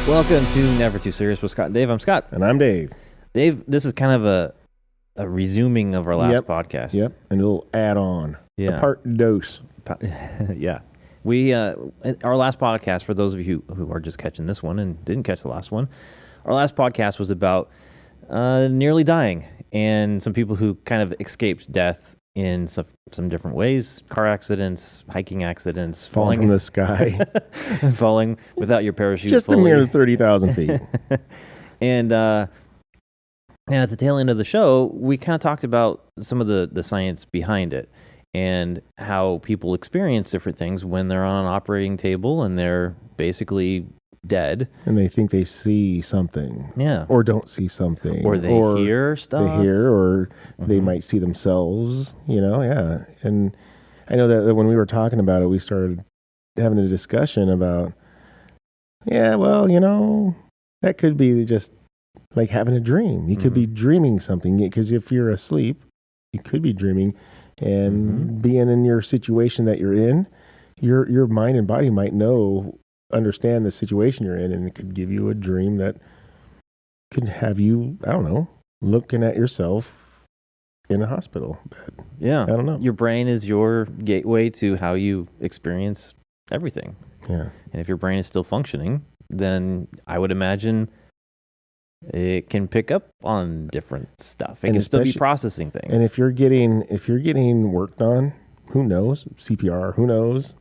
Welcome to Never Too Serious with Scott and Dave. I'm Scott. And I'm Dave. Dave, this is kind of a resuming of our last podcast. Yep, and a little add-on. Yeah. A part dose. Yeah. We, our last podcast, for those of you who are just catching this one and didn't catch the last one, our last podcast was about nearly dying and some people who kind of escaped death in some different ways. Car accidents, hiking accidents. Falling from the sky. Falling without your parachute. Just fully. a mere 30,000 feet. And at the tail end of the show, we kind of talked about some of the science behind it and how people experience different things when they're on an operating table and they're basically dead. And they think they see something. Yeah. Or don't see something. Or they hear stuff. They hear, or they might see themselves, yeah. And I know that when we were talking about it, we started having a discussion about, that could be just like having a dream. You could be dreaming something, because if you're asleep, you could be dreaming, and being in your situation that you're in, your mind and body might understand the situation you're in, and it could give you a dream that could have you, looking at yourself in a hospital bed. Yeah. I don't know. Your brain is your gateway to how you experience everything. Yeah. And if your brain is still functioning, then I would imagine it can pick up on different stuff. It can still be processing things. And if you're getting worked on, who knows? CPR, who knows?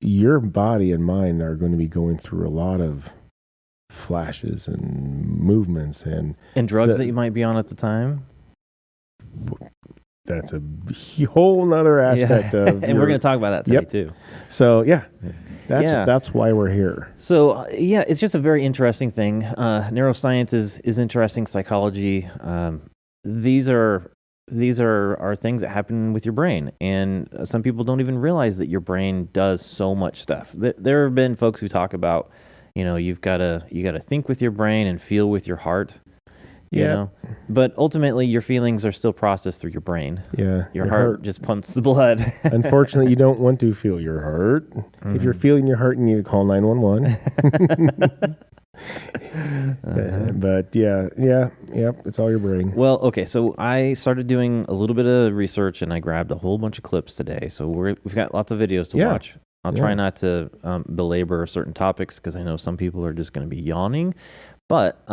Your body and mind are going to be going through a lot of flashes and movements and drugs that you might be on at the time. That's a whole nother aspect of and we're going to talk about that today too. So that's why we're here. So it's just a very interesting thing. Neuroscience is interesting. Psychology. These are things that happen with your brain, and some people don't even realize that your brain does so much stuff. There have been folks who talk about, you got to think with your brain and feel with your heart. You know, but ultimately your feelings are still processed through your brain. Yeah, your heart just pumps the blood. Unfortunately, you don't want to feel your heart. If you're feeling your heart, you need to call 911. But it's all your brain. Well, okay, so I started doing a little bit of research, and I grabbed a whole bunch of clips today. So we've got lots of videos to watch. I'll try not to belabor certain topics, because I know some people are just going to be yawning. But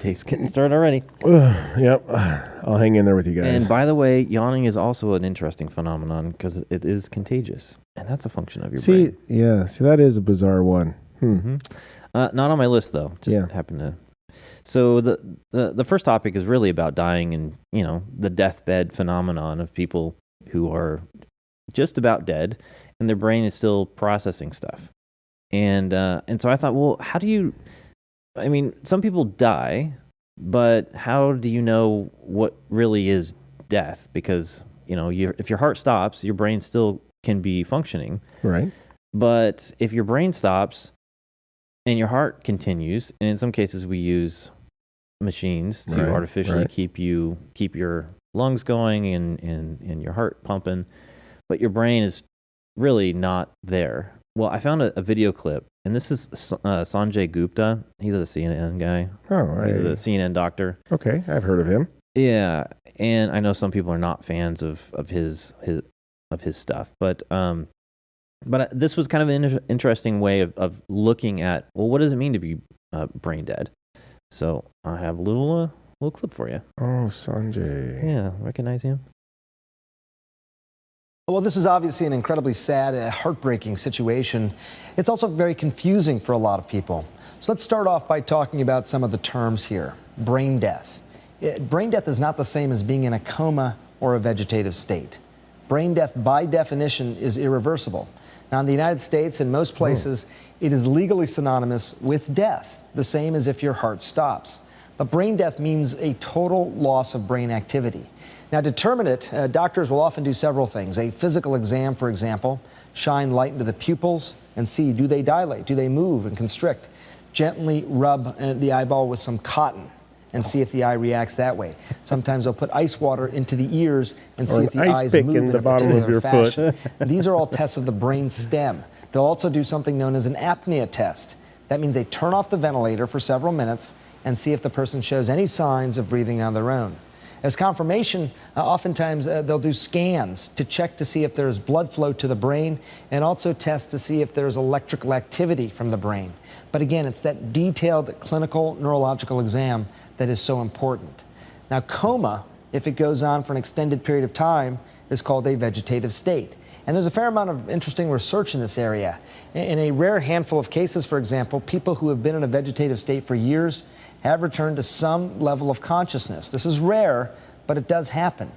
Dave's getting started already. Yep, I'll hang in there with you guys. And by the way, yawning is also an interesting phenomenon, because it is contagious, and that's a function of your brain. See, that is a bizarre one. Not on my list, though. Just happened to. So the first topic is really about dying and, the deathbed phenomenon of people who are just about dead and their brain is still processing stuff. And so I thought, well, some people die, but how do you know what really is death? Because, if your heart stops, your brain still can be functioning. Right. But if your brain stops and your heart continues, and in some cases we use machines to artificially keep your lungs going and your heart pumping, but your brain is really not there. Well, I found a video clip, and this is Sanjay Gupta. He's a CNN guy. Oh, right. He's a CNN doctor. Okay, I've heard of him. Yeah, and I know some people are not fans of his stuff, but this was kind of an interesting way of looking at, well, what does it mean to be brain dead? So I have a little clip for you. Oh, Sanjay. Yeah, recognize him? Well, this is obviously an incredibly sad and heartbreaking situation. It's also very confusing for a lot of people. So let's start off by talking about some of the terms here. Brain death. Brain death is not the same as being in a coma or a vegetative state. Brain death, by definition, is irreversible. Now, in the United States and most places, it is legally synonymous with death, the same as if your heart stops. But brain death means a total loss of brain activity. Now, to determine it, doctors will often do several things. A physical exam, for example, shine light into the pupils and see, do they dilate? Do they move and constrict? Gently rub the eyeball with some cotton and see if the eye reacts that way. Sometimes they'll put ice water into the ears and see if the eyes move in a particular fashion. These are all tests of the brain stem. They'll also do something known as an apnea test. That means they turn off the ventilator for several minutes and see if the person shows any signs of breathing on their own. As confirmation, oftentimes they'll do scans to check to see if there's blood flow to the brain and also test to see if there's electrical activity from the brain. But again, it's that detailed clinical neurological exam that is so important. Now, coma, if it goes on for an extended period of time, is called a vegetative state. And there's a fair amount of interesting research in this area. In a rare handful of cases, for example, people who have been in a vegetative state for years have returned to some level of consciousness. This is rare, but it does happen.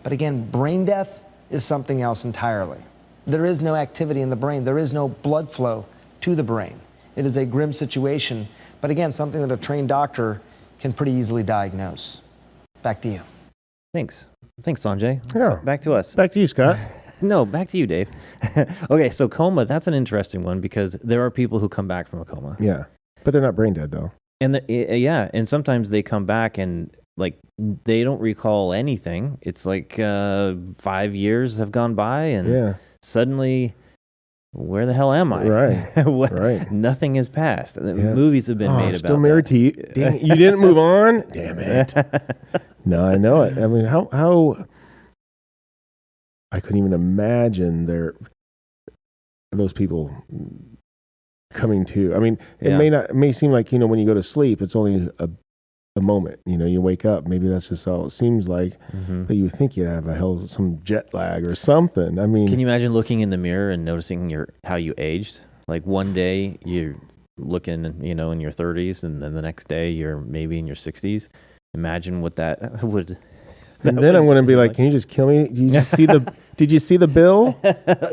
But again, brain death is something else entirely. There is no activity in the brain. There is no blood flow to the brain. It is a grim situation, but again, something that a trained doctor can pretty easily diagnose. Back to you. Thanks, Sanjay. Yeah. Back to us. Back to you, Scott. No, back to you, Dave. Okay, so coma, that's an interesting one because there are people who come back from a coma. Yeah. But they're not brain dead, though. And and sometimes they come back and like they don't recall anything. It's like 5 years have gone by and suddenly, where the hell am I? Right. Right. Nothing has passed. Movies have been made about still married to you. Dang it, you didn't move on? Damn it. No, I know it. I mean, how I couldn't even imagine those people coming to. I mean, it may seem like, when you go to sleep, it's only a moment. You wake up. Maybe that's just all it seems like. Mm-hmm. But you would think you'd have some jet lag or something. I mean, can you imagine looking in the mirror and noticing how you aged? Like one day you're looking, in your 30s, and then the next day you're maybe in your 60s. Imagine what that would. And then I'm going to be like, can you just kill me? Did you see the bill?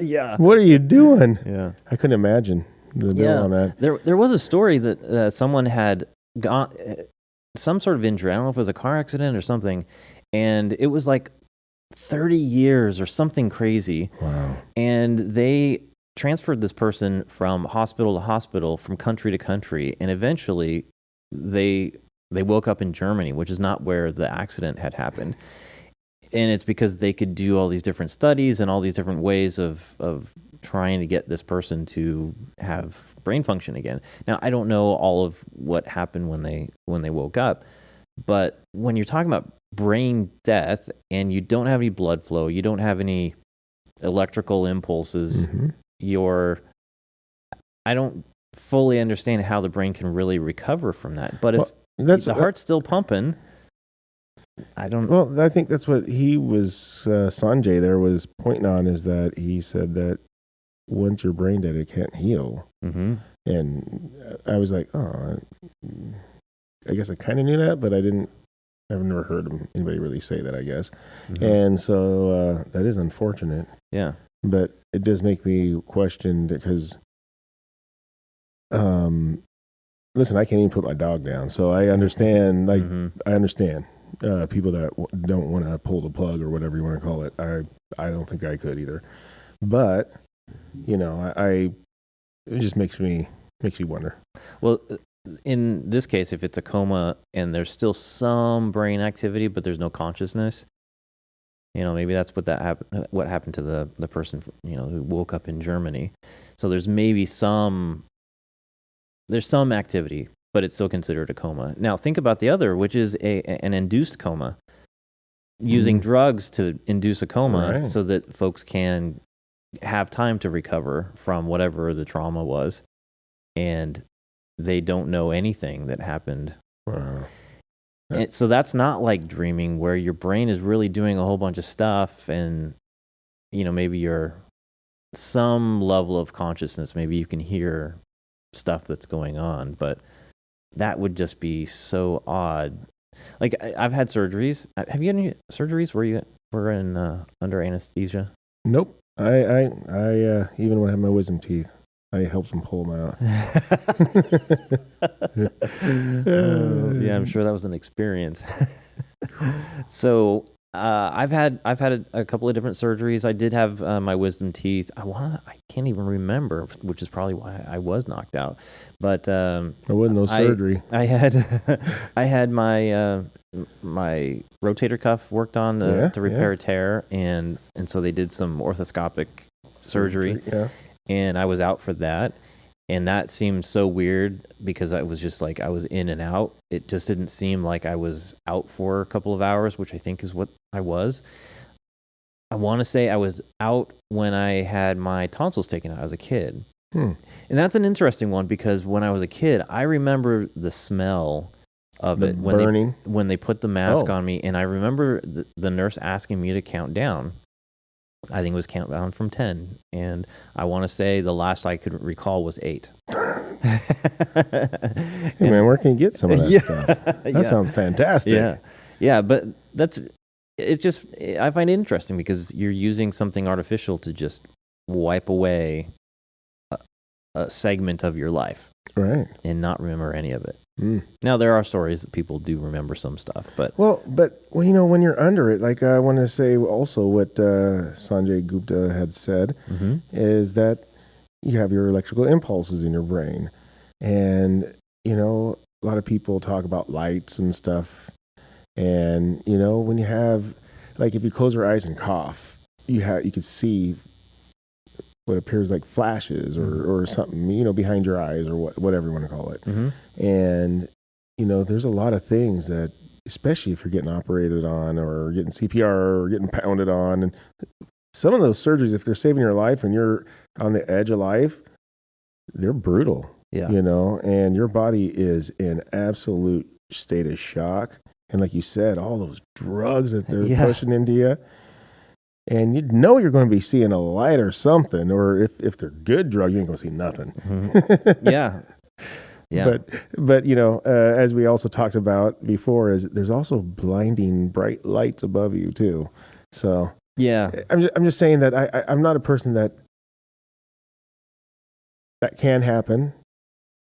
Yeah. What are you doing? Yeah. I couldn't imagine the bill on that. There was a story that someone had got some sort of injury. I don't know if it was a car accident or something. And it was like 30 years or something crazy. Wow. And they transferred this person from hospital to hospital, from country to country. And eventually they woke up in Germany, which is not where the accident had happened. And it's because they could do all these different studies and all these different ways of trying to get this person to have brain function again. Now, I don't know all of what happened when they woke up, but when you're talking about brain death and you don't have any blood flow, you don't have any electrical impulses, I don't fully understand how the brain can really recover from that. But if the heart's still pumping, I don't. Well, I think that's what he was, Sanjay there was pointing on, is that he said that once you're brain dead, it can't heal. Mm-hmm. And I was like, I guess I kind of knew that, but I've never heard anybody really say that, I guess. Mm-hmm. And so that is unfortunate. Yeah. But it does make me question, because, listen, I can't even put my dog down. So I understand, I understand people that don't want to pull the plug or whatever you want to call it. I don't think I could either. But, it just makes me wonder. Well, in this case, if it's a coma and there's still some brain activity, but there's no consciousness, maybe that's what happened to the person, who woke up in Germany. So there's maybe some activity, but it's still considered a coma. Now, think about the other, which is an induced coma, using drugs to induce a coma so that folks can have time to recover from whatever the trauma was, and they don't know anything that happened. Wow. And so that's not like dreaming, where your brain is really doing a whole bunch of stuff, and maybe you're some level of consciousness, maybe you can hear stuff that's going on, but that would just be so odd. Like, I've had surgeries. Have you had any surgeries where you were in under anesthesia? Nope. I even when I had my wisdom teeth, I helped them pull them out. Yeah, I'm sure that was an experience. So I've had a couple of different surgeries. I did have my wisdom teeth. I can't even remember, which is probably why I was knocked out. But there wasn't no surgery. I had my rotator cuff worked on to repair a tear, and so they did some orthoscopic surgery. Yeah. And I was out for that. And that seemed so weird because I was just like, I was in and out. It just didn't seem like I was out for a couple of hours, which I think is what I was. I want to say I was out when I had my tonsils taken out as a kid. And that's an interesting one because when I was a kid, I remember the smell of The it burning? when they put the mask on me. And I remember the nurse asking me to count down. I think it was count down from 10. And I want to say the last I could recall was 8. Hey, man, where can you get some of that stuff? That sounds fantastic. Yeah, but I find it interesting because you're using something artificial to just wipe away a segment of your life. Right. And not remember any of it. Now, there are stories that people do remember some stuff, but... Well, when you're under it, like I want to say also what Sanjay Gupta had said is that you have your electrical impulses in your brain. And, a lot of people talk about lights and stuff. And, when you have, like if you close your eyes and cough, you could see what appears like flashes or something, behind your eyes or whatever you want to call it. And, there's a lot of things that, especially if you're getting operated on or getting CPR or getting pounded on, and some of those surgeries, if they're saving your life and you're on the edge of life, they're brutal, and your body is in absolute state of shock. And like you said, all those drugs that they're pushing into you. And you're going to be seeing a light or something, or if they're good drugs, you ain't going to see nothing. Yeah. But as we also talked about before, is there's also blinding bright lights above you too. So I'm just saying that I'm not a person that can happen.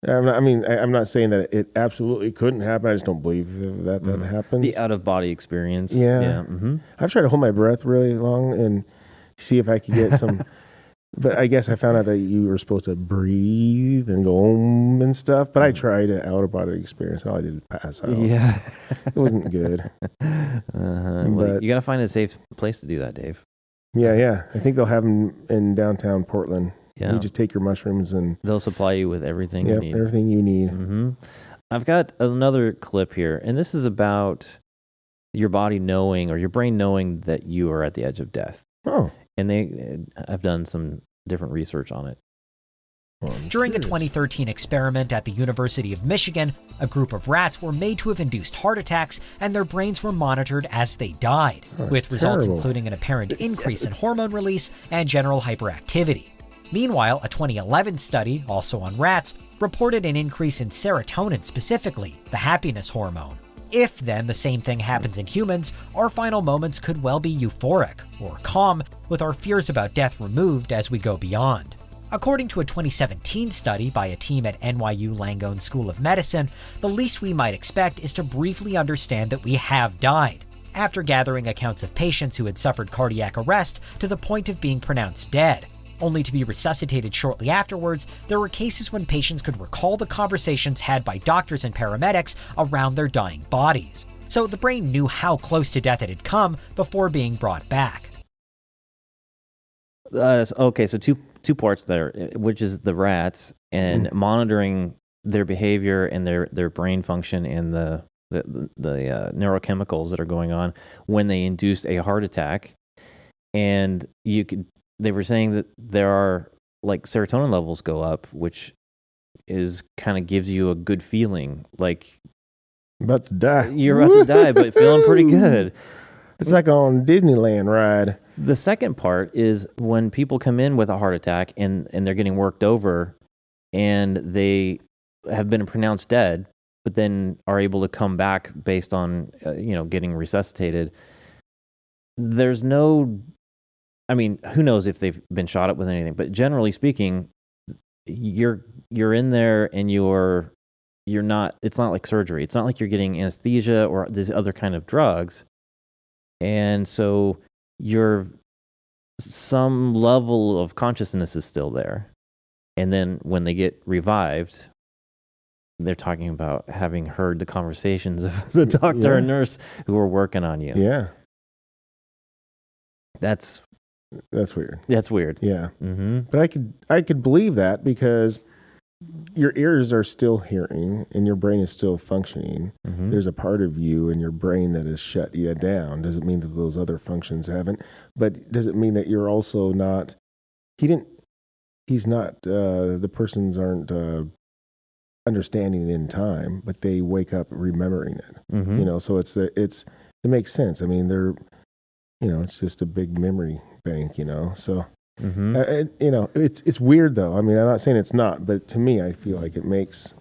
I'm not saying that it absolutely couldn't happen. I just don't believe that happens. The out-of-body experience. Yeah. I've tried to hold my breath really long and see if I could get some... But I guess I found out that you were supposed to breathe and go and stuff. But I tried an out-of-body experience. All I did was pass out. Yeah. It wasn't good. Well, you got to find a safe place to do that, Dave. Yeah. I think they'll have them in downtown Portland. Yeah. You just take your mushrooms and... They'll supply you with everything you need. Everything you need. I've got another clip here, and this is about your body knowing or your brain knowing that you are at the edge of death. Oh. And I've done some different research on it. During a 2013 experiment at the University of Michigan, a group of rats were made to have induced heart attacks, and their brains were monitored as they died, with results including an apparent increase in hormone release and general hyperactivity. Meanwhile, a 2011 study, also on rats, reported an increase in serotonin specifically, the happiness hormone. If then the same thing happens in humans, our final moments could well be euphoric or calm, with our fears about death removed as we go beyond. According to a 2017 study by a team at NYU Langone School of Medicine, the least we might expect is to briefly understand that we have died, after gathering accounts of patients who had suffered cardiac arrest to the point of being pronounced dead. Only to be resuscitated shortly afterwards, there were cases when patients could recall the conversations had by doctors and paramedics around their dying bodies. So the brain knew how close to death it had come before being brought back. Okay, so two parts there, which is the rats and monitoring their behavior and their brain function and the neurochemicals that are going on when they induce a heart attack. And they were saying that there are like serotonin levels go up, which is kind of gives you a good feeling, like about to die. You're about to die, but feeling pretty good. It's like on Disneyland ride. The second part is when people come in with a heart attack and they're getting worked over and they have been pronounced dead, but then are able to come back based on, getting resuscitated. There's no, who knows if they've been shot up with anything, but generally speaking, you're in there and you're not, it's not like surgery. It's not like you're getting anesthesia or these other kind of drugs. And so some level of consciousness is still there. And then when they get revived, they're talking about having heard the conversations of the doctor and nurse who were working on you. Yeah. That's weird. That's weird. Yeah. But I could believe that because your ears are still hearing and your brain is still functioning. Mm-hmm. There's a part of you in your brain that has shut you down. Doesn't mean that those other functions haven't, but does it mean that you're also not, he's not, the persons aren't understanding in time, but they wake up remembering it. Mm-hmm. You know, so it makes sense. I mean, it's just a big memory bank, you know, so. Mm-hmm. It's weird though. I mean, I'm not saying it's not, but to me, I feel like it makes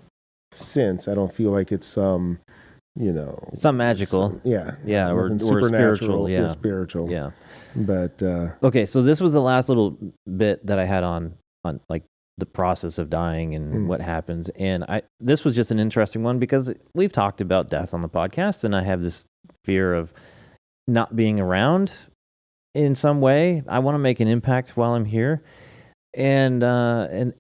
sense. I don't feel like it's it's not magical. Yeah, or supernatural, spiritual. Spiritual. Yeah. But okay, so this was the last little bit that I had on like the process of dying and what happens, and this was just an interesting one because we've talked about death on the podcast, and I have this fear of not being around. In some way, I want to make an impact while I'm here, and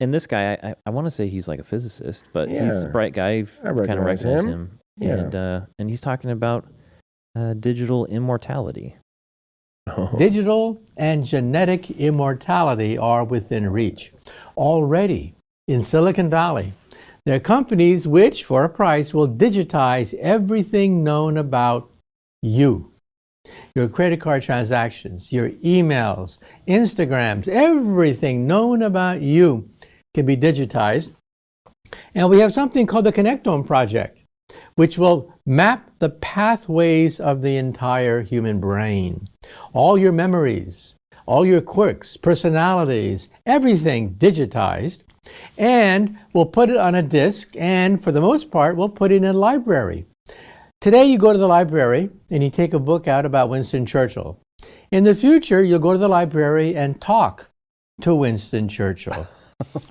this guy, I want to say he's like a physicist, but he's a bright guy. I kind of recognize him. Yeah. And he's talking about digital immortality. Digital and genetic immortality are within reach. Already in Silicon Valley, there are companies which, for a price, will digitize everything known about you. Your credit card transactions, your emails, Instagrams, everything known about you can be digitized. And we have something called the Connectome Project, which will map the pathways of the entire human brain. All your memories, all your quirks, personalities, everything digitized. And we'll put it on a disk, and for the most part, we'll put it in a library. Today you go to the library and you take a book out about Winston Churchill. In the future, you'll go to the library and talk to Winston Churchill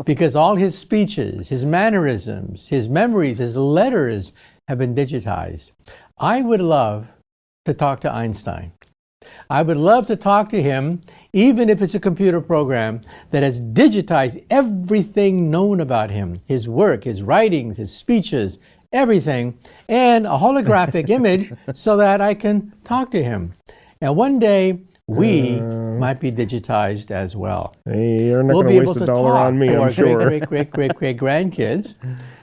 because all his speeches, his mannerisms, his memories, his letters have been digitized. I would love to talk to Einstein. I would love to talk to him, even if it's a computer program that has digitized everything known about him, his work, his writings, his speeches, everything, and a holographic image so that I can talk to him. And one day, we might be digitized as well. Hey, you're not going to waste a dollar on me, I'm sure. Great grandkids,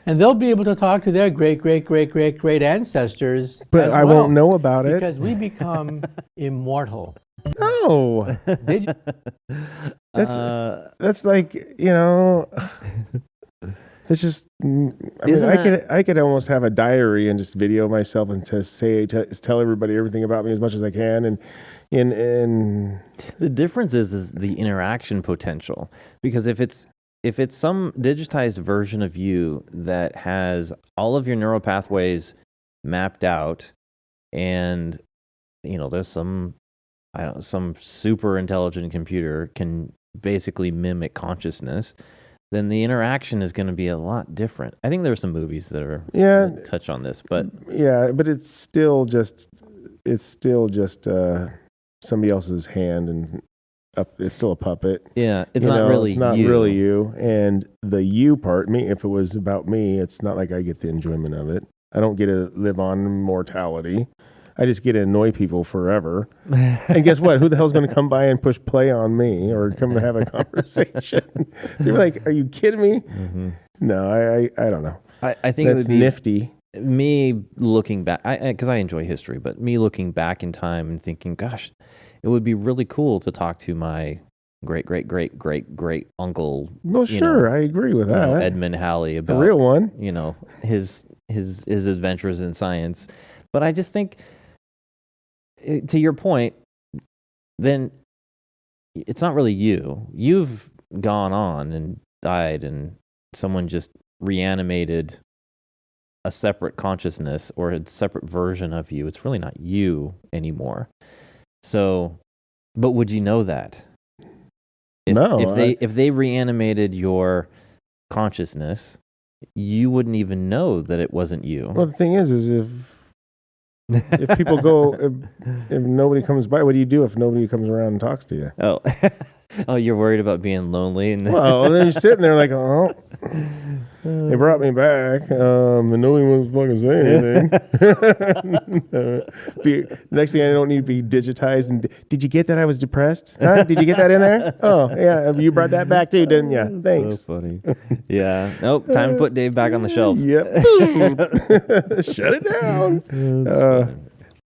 and they'll be able to talk to their great ancestors. But I won't know about it because we become immortal. No, that's like, you know. It's just, I could almost have a diary and just video myself and tell everybody everything about me as much as I can. And the difference is the interaction potential, because if it's some digitized version of you that has all of your neural pathways mapped out, and there's some super intelligent computer can basically mimic consciousness, then the interaction is going to be a lot different. I think there are some movies that touch on this, but but it's still just somebody else's hand, and it's still a puppet. Yeah, it's not really you. And the you part, if it was about me, it's not like I get the enjoyment of it. I don't get to live on mortality. I just get to annoy people forever. And guess what? Who the hell's going to come by and push play on me or come have a conversation? They're like, are you kidding me? Mm-hmm. No, I don't know. I think that's it would be nifty. Me looking back, because I enjoy history, but me looking back in time and thinking, gosh, it would be really cool to talk to my great uncle. Well, sure, I agree with that. Edmund Halley, about the real one. His adventures in science. But I just think, to your point, then it's not really you. You've gone on and died, and someone just reanimated a separate consciousness or a separate version of you. It's really not you anymore. So, but would you know that? If they reanimated your consciousness, you wouldn't even know that it wasn't you. Well, the thing is if people go, if nobody comes by, what do you do if nobody comes around and talks to you? Oh, Oh, you're worried about being lonely, and Well, then you're sitting there like, oh, they brought me back, and nobody was fucking saying anything. Next thing I don't need to be digitized. And did you get that I was depressed? Huh? Did you get that in there? Oh, yeah, you brought that back too, didn't you? Thanks. So funny. Yeah. Nope. Time to put Dave back on the shelf. Yep. Shut it down.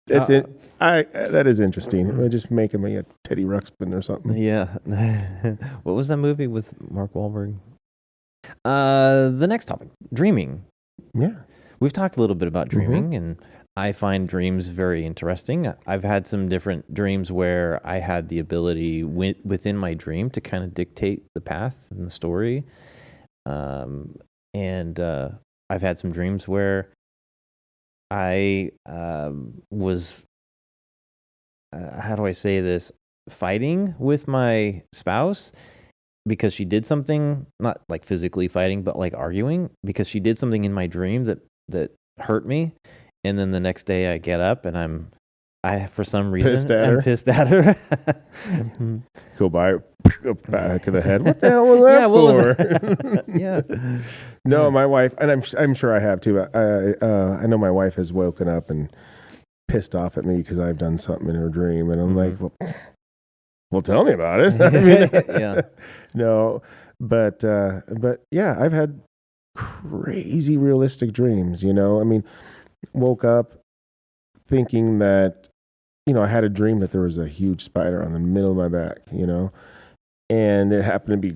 That's it. That is interesting. We'll just make him a Teddy Ruxpin or something. Yeah. What was that movie with Mark Wahlberg? The next topic, dreaming. Yeah. We've talked a little bit about dreaming, and I find dreams very interesting. I've had some different dreams where I had the ability within my dream to kind of dictate the path and the story. And I've had some dreams where I was, how do I say this, fighting with my spouse because she did something, not like physically fighting, but like arguing because she did something in my dream that hurt me. And then the next day I get up and I for some reason I'm pissed at her. Go by back of the head. What the hell was that for? Yeah. No, my wife, and I'm sure I have too. I know my wife has woken up and pissed off at me because I've done something in her dream, and I'm like, well, tell me about it. I mean, yeah. No, but yeah, I've had crazy realistic dreams. I mean, woke up thinking that, I had a dream that there was a huge spider on the middle of my back, and it happened to be,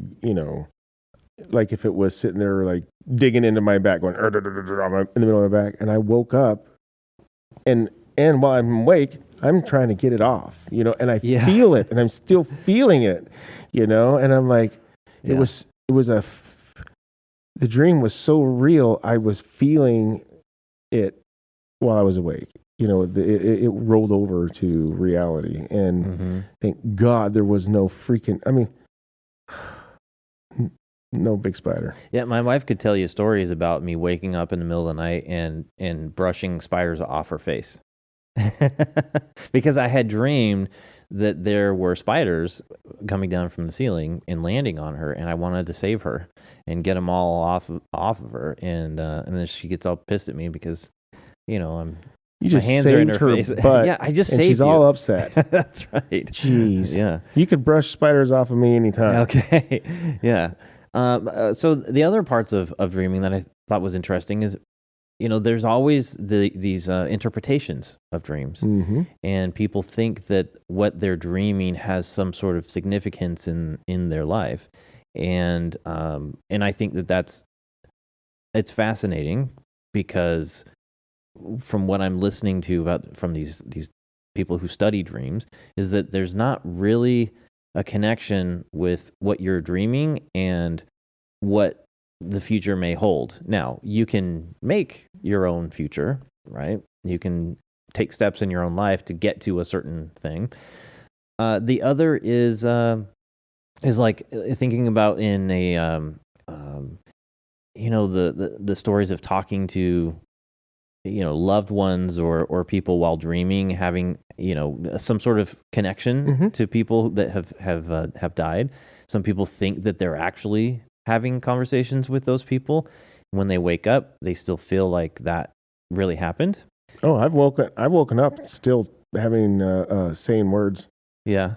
like if it was sitting there like digging into my back, going in the middle of my back, and I woke up, and while I'm awake, I'm trying to get it off, and I feel it, and I'm still feeling it, and I'm like, the dream was so real, I was feeling it while I was awake. It rolled over to reality, and thank God there was no freaking, no big spider. Yeah, my wife could tell you stories about me waking up in the middle of the night and brushing spiders off her face. Because I had dreamed that there were spiders coming down from the ceiling and landing on her, and I wanted to save her and get them all off of her, and then she gets all pissed at me because, You just my hands are in her saved her face. butt, yeah, I just and saved she's you. all upset. That's right. Jeez. Yeah. You could brush spiders off of me anytime. Okay. Yeah. So the other parts of dreaming that I thought was interesting is, there's always these interpretations of dreams, and people think that what they're dreaming has some sort of significance in their life, and I think it's fascinating because from what I'm listening to from these people who study dreams is that there's not really a connection with what you're dreaming and what the future may hold. Now, you can make your own future, right? You can take steps in your own life to get to a certain thing. The other is like thinking about in a the stories of talking to loved ones or people while dreaming, having some sort of connection to people that have died. Some people think that they're actually having conversations with those people. When they wake up, they still feel like that really happened. Oh, I've woken up still having saying words. Yeah.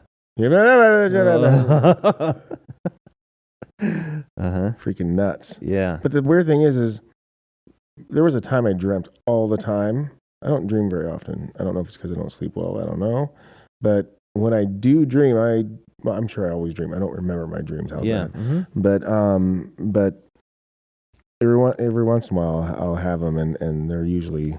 Freaking nuts. Yeah. But the weird thing is there was a time I dreamt all the time. I don't dream very often. I don't know if it's because I don't sleep well. I don't know. But when I do dream, I'm sure I always dream. I don't remember my dreams. How's that? But every once in a while I'll have them, and they're usually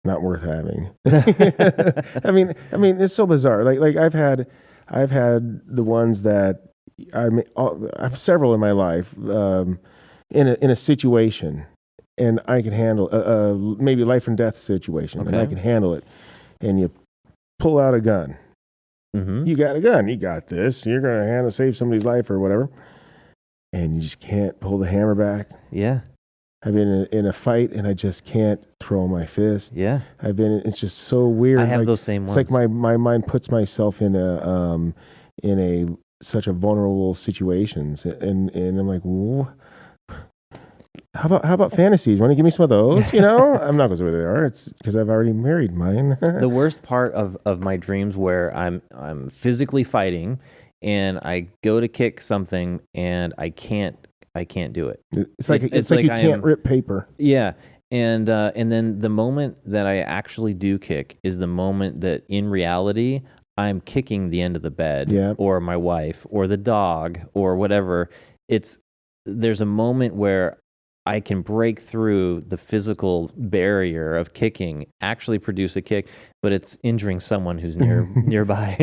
not worth having. I mean, it's so bizarre. Like I've had the ones that I have several in my life. In a situation, and I can handle maybe life and death situation, and I can handle it. And you pull out a gun. You got a gun. You got this. You're going to save somebody's life or whatever, and you just can't pull the hammer back. Yeah. I've been in a fight, and I just can't throw my fist. Yeah. It's just so weird. I have those same ones. It's like my mind puts myself in in such a vulnerable situations. And I'm like, whoa. How about fantasies? Want to give me some of those? I'm not going to say where they are. It's because I've already married mine. The worst part of my dreams where I'm physically fighting and I go to kick something and I can't do it. It's like you can't rip paper. Yeah. And then the moment that I actually do kick is the moment that in reality I'm kicking the end of the bed or my wife or the dog or whatever. There's a moment where I can break through the physical barrier of kicking, actually produce a kick, but it's injuring someone who's nearby.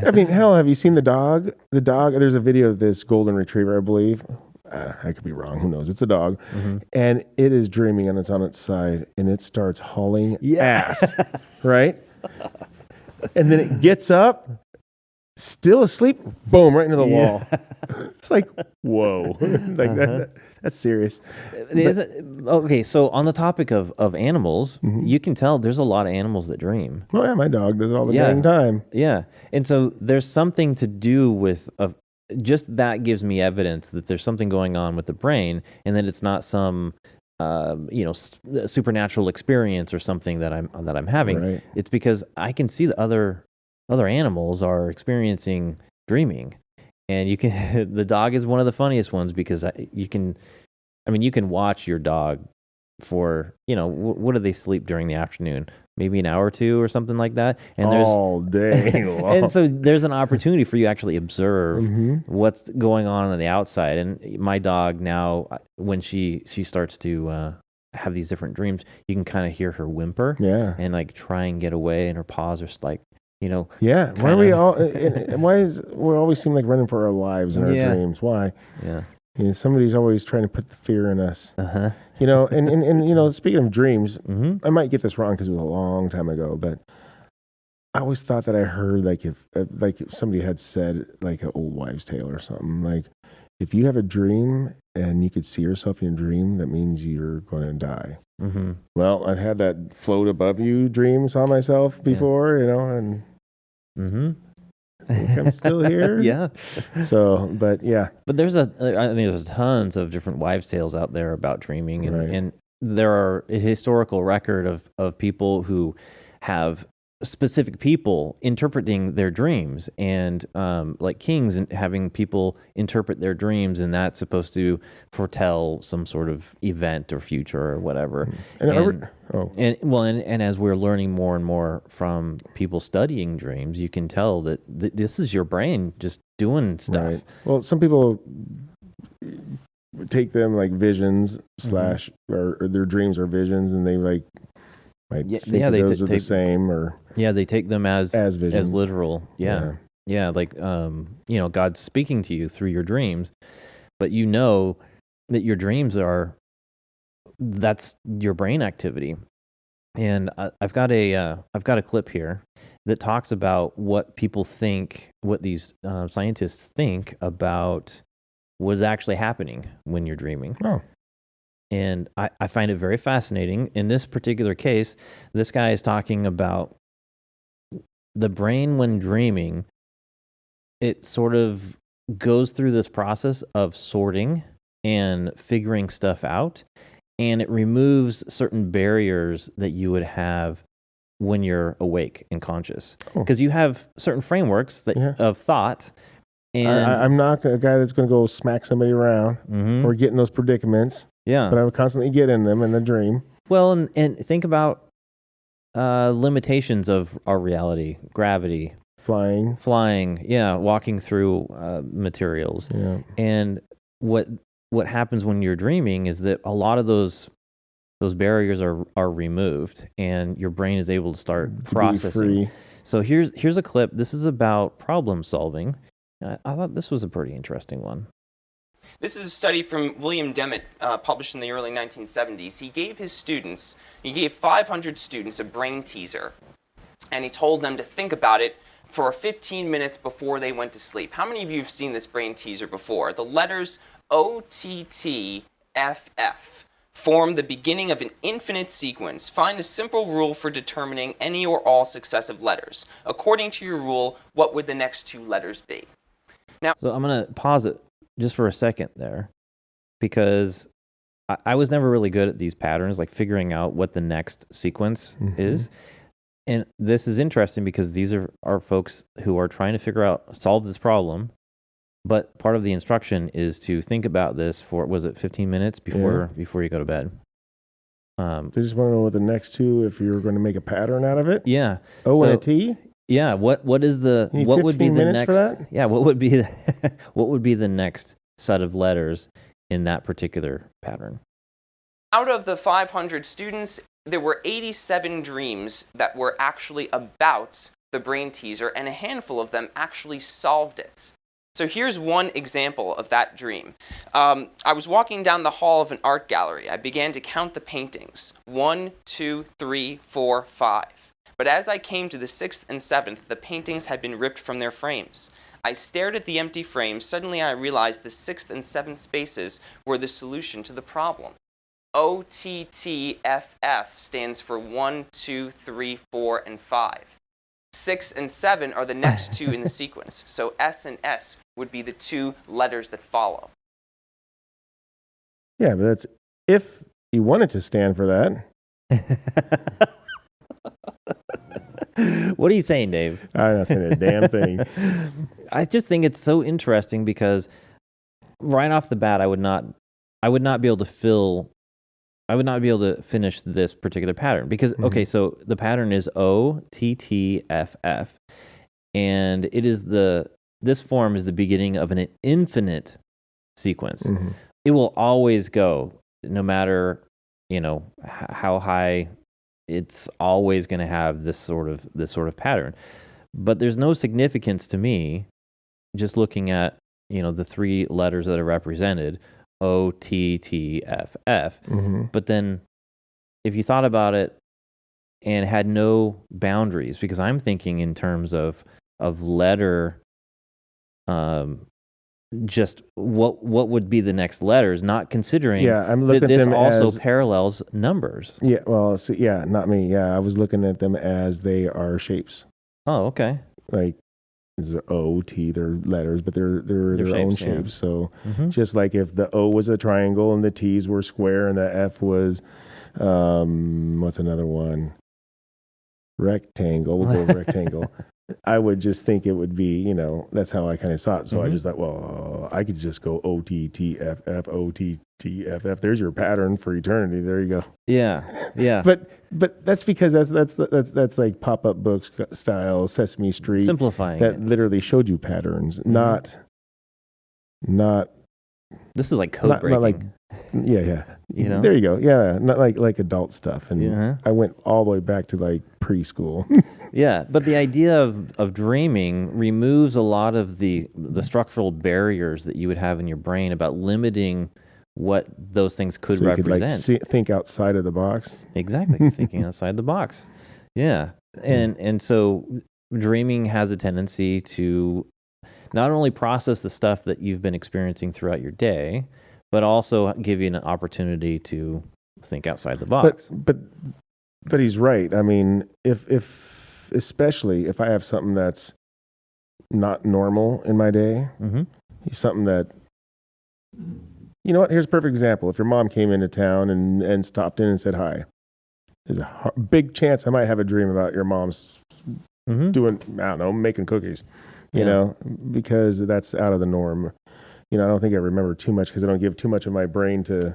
I mean, hell, have you seen the dog? The dog, there's a video of this golden retriever, I believe. I could be wrong. Who knows? It's a dog. Mm-hmm. And it is dreaming and it's on its side and it starts hauling ass, right? And then it gets up, still asleep, boom, right into the wall. It's like, whoa. That's serious. Okay, so on the topic of animals, you can tell there's a lot of animals that dream. Oh, yeah, my dog does it all the dang time. Yeah, and so there's something to do with just that gives me evidence that there's something going on with the brain, and that it's not some supernatural experience or something that I'm having. Right. It's because I can see the other animals are experiencing dreaming. And you can, the dog is one of the funniest ones because you can watch your dog for, what do they sleep during the afternoon? Maybe an hour or two or something like that. And all day long. And so there's an opportunity for you to actually observe what's going on the outside. And my dog now, when she starts to have these different dreams, you can kind of hear her whimper and like try and get away, and her paws are like, Yeah. Why are we all? Why we always seem like running for our lives in our dreams? Why? Yeah. Somebody's always trying to put the fear in us. And speaking of dreams, I might get this wrong because it was a long time ago, but I always thought that I heard like if somebody had said like an old wives' tale or something, like if you have a dream and you could see yourself in your dream, that means you're going to die. Mm-hmm. Well, I've had that float above you dream, saw myself before, and I think I'm still here. Yeah. So, but yeah. But I think there's tons of different wives' tales out there about dreaming, and there are a historical record of people who have specific people interpreting their dreams, and like kings and having people interpret their dreams, and that's supposed to foretell some sort of event or future or whatever. And as we're learning more and more from people studying dreams, you can tell that this is your brain just doing stuff. Right. Well, some people take them like visions or their dreams are visions, and they like think those are the same, or they take them as visions, as literal. Like God's speaking to you through your dreams, but that your dreams that's your brain activity. And I've got a clip here that talks about what people think, what these scientists think about what's actually happening when you're dreaming. Oh. And I find it very fascinating. In this particular case, this guy is talking about the brain when dreaming. It sort of goes through this process of sorting and figuring stuff out, and it removes certain barriers that you would have when you're awake and conscious. Because you have certain frameworks of thought. And I'm not a guy that's going to go smack somebody around or get in those predicaments. Yeah. But I would constantly get in them in the dream. Well, and think about limitations of our reality, gravity. Flying, walking through materials. Yeah. And what happens when you're dreaming is that a lot of those barriers are removed, and your brain is able to start processing. So here's a clip. This is about problem solving. I thought this was a pretty interesting one. This is a study from William Demmett, published in the early 1970s. He gave 500 students a brain teaser, and he told them to think about it for 15 minutes before they went to sleep. How many of you have seen this brain teaser before? The letters OTTFF. Form the beginning of an infinite sequence. Find a simple rule for determining any or all successive letters. According to your rule, what would the next two letters be? So I'm going to pause it just for a second there, because I was never really good at these patterns, like figuring out what the next sequence is. And this is interesting because these are folks who are trying to solve this problem. But part of the instruction is to think about this for, was it 15 minutes before you go to bed? They just want to know what the next two, if you're going to make a pattern out of it. Yeah. O and a T? Yeah. What would be the next? For that? Yeah. What would be what would be the next set of letters in that particular pattern? Out of the 500 students, there were 87 dreams that were actually about the brain teaser, and a handful of them actually solved it. So here's one example of that dream. I was walking down the hall of an art gallery. I began to count the paintings. 1, 2, 3, 4, 5. But as I came to the 6th and 7th, the paintings had been ripped from their frames. I stared at the empty frames. Suddenly I realized the 6th and 7th spaces were the solution to the problem. OTTFF stands for 1, 2, 3, 4, and 5. 6 and 7 are the next two in the sequence. So S and S would be the two letters that follow. Yeah, but that's if you wanted to stand for that. What are you saying, Dave? I'm not saying a damn thing. I just think it's so interesting because right off the bat, I would not be able to finish this particular pattern because, okay, so the pattern is OTTFF, and it is this form is the beginning of an infinite sequence. It will always go, no matter, how high, it's always going to have this sort of pattern. But there's no significance to me just looking at, the three letters that are represented. OTTFF. But then if you thought about it and had no boundaries, because I'm thinking in terms of letter, just what would be the next letters, not considering I'm looking that this at them also as parallels numbers. Yeah, well, so, not me. Yeah, I was looking at them as they are shapes. Oh, okay. Like is there O, T, they're letters, but they're their own shapes. So just like if the O was a triangle and the T's were square and the F was, what's another one? Rectangle. We'll go with rectangle. I would just think it would be, that's how I kind of saw it. So I just thought, well, I could just go O, T, T, F, F, O, T, T, F, F. There's your pattern for eternity. There you go. Yeah, yeah. But that's because that's like pop-up books style, Sesame Street. Simplifying that it. Literally showed you patterns, not. This is like code breaking. Not like, yeah. There you go. Yeah, not like adult stuff. And I went all the way back to like preschool. Yeah, but the idea of dreaming removes a lot of the structural barriers that you would have in your brain about limiting what those things could represent. Could like think outside of the box. Exactly, thinking outside the box. Yeah, and so dreaming has a tendency to not only process the stuff that you've been experiencing throughout your day, but also give you an opportunity to think outside the box. But he's right. I mean, if especially if I have something that's not normal in my day, something that, you know what? Here's a perfect example. If your mom came into town and stopped in and said hi, there's a big chance I might have a dream about your mom's doing, I don't know, making cookies, you know, because that's out of the norm. I don't think I remember too much because I don't give too much of my brain to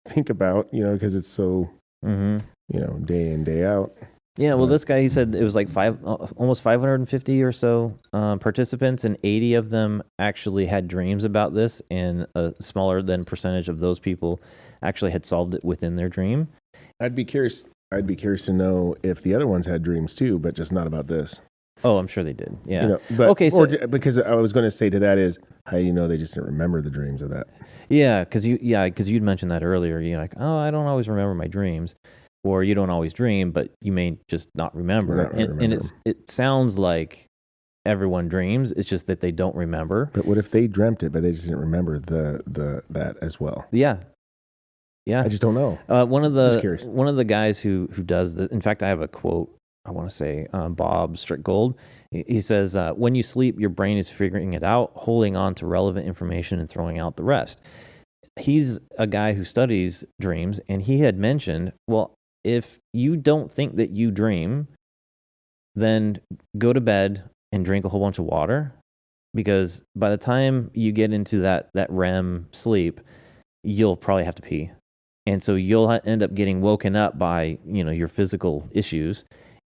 think about, because it's so, day in, day out. Yeah, well, this guy, he said it was like almost 550 or so participants, and 80 of them actually had dreams about this, and a smaller than percentage of those people actually had solved it within their dream. I'd be curious to know if the other ones had dreams too, but just not about this. Oh, I'm sure they did. Yeah. Because I was going to say to that is, how do you know they just didn't remember the dreams of that? Yeah, because you'd mentioned that earlier. You're like, oh, I don't always remember my dreams. Or you don't always dream, but you may just not remember. And it sounds like everyone dreams. It's just that they don't remember. But what if they dreamt it, but they just didn't remember that as well? Yeah. Yeah. I just don't know. One of Just curious. the guys who does this. In fact, I have a quote. I want to say Bob Strickgold. He says, "When you sleep, your brain is figuring it out, holding on to relevant information and throwing out the rest." He's a guy who studies dreams, and he had mentioned, well, if you don't think that you dream, then go to bed and drink a whole bunch of water, because by the time you get into that REM sleep, you'll probably have to pee. And so you'll end up getting woken up by, your physical issues.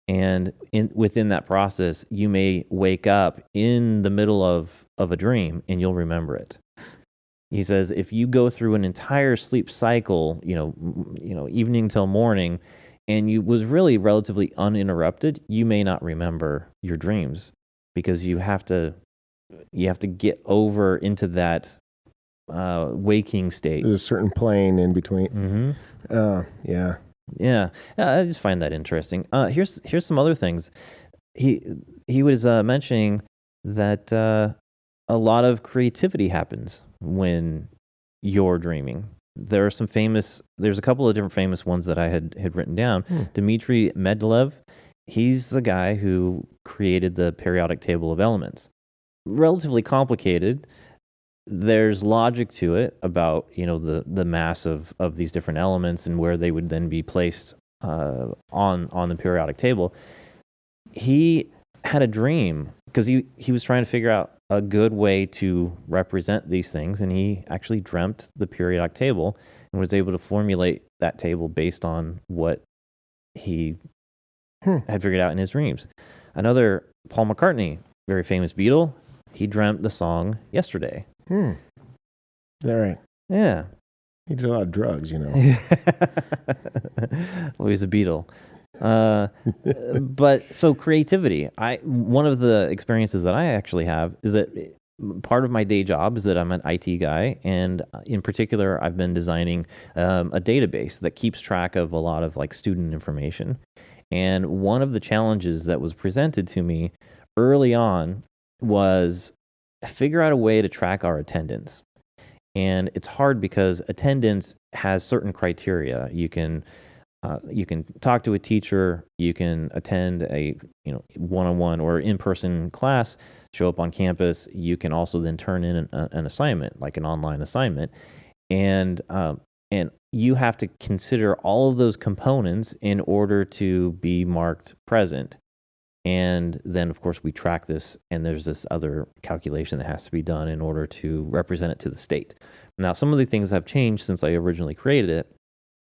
And within that process, you may wake up in the middle of a dream and you'll remember it. He says, if you go through an entire sleep cycle, evening till morning, and you was really relatively uninterrupted, you may not remember your dreams, because you have to get over into that waking state. There's a certain plane in between. Mm-hmm. Yeah. Yeah. I just find that interesting. Here's some other things. He was mentioning that a lot of creativity happens when you're dreaming. There's a couple of different famous ones that I had written down. Dmitry Mendeleev, he's the guy who created the periodic table of elements. Relatively complicated. There's logic to it about, the mass of these different elements and where they would then be placed on the periodic table. He had a dream because he was trying to figure out a good way to represent these things, and he actually dreamt the periodic table and was able to formulate that table based on what he had figured out in his dreams. Another, Paul McCartney, very famous Beatle, he dreamt the song Yesterday. Is that right? Yeah. He did a lot of drugs, Well, he's a Beatle. But so creativity. One of the experiences that I actually have is that part of my day job is that I'm an IT guy, and in particular, I've been designing a database that keeps track of a lot of student information. And one of the challenges that was presented to me early on was figure out a way to track our attendance. And it's hard because attendance has certain criteria. You can talk to a teacher, you can attend a one-on-one or in-person class, show up on campus. You can also then turn in an assignment, like an online assignment, and you have to consider all of those components in order to be marked present. And then, of course, we track this, and there's this other calculation that has to be done in order to represent it to the state. Now, some of the things have changed since I originally created it,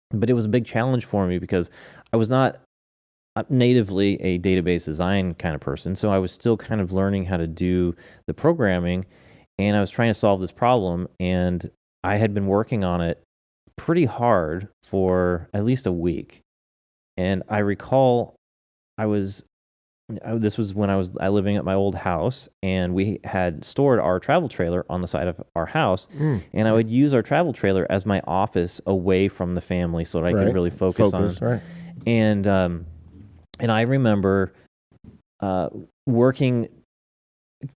but it was a big challenge for me because I was not natively a database design kind of person, so I was still kind of learning how to do the programming, and I was trying to solve this problem, and I had been working on it pretty hard for at least a week. And I recall this was when I was living at my old house, and we had stored our travel trailer on the side of our house, and I would use our travel trailer as my office away from the family so that I could really focus on. Right. And I remember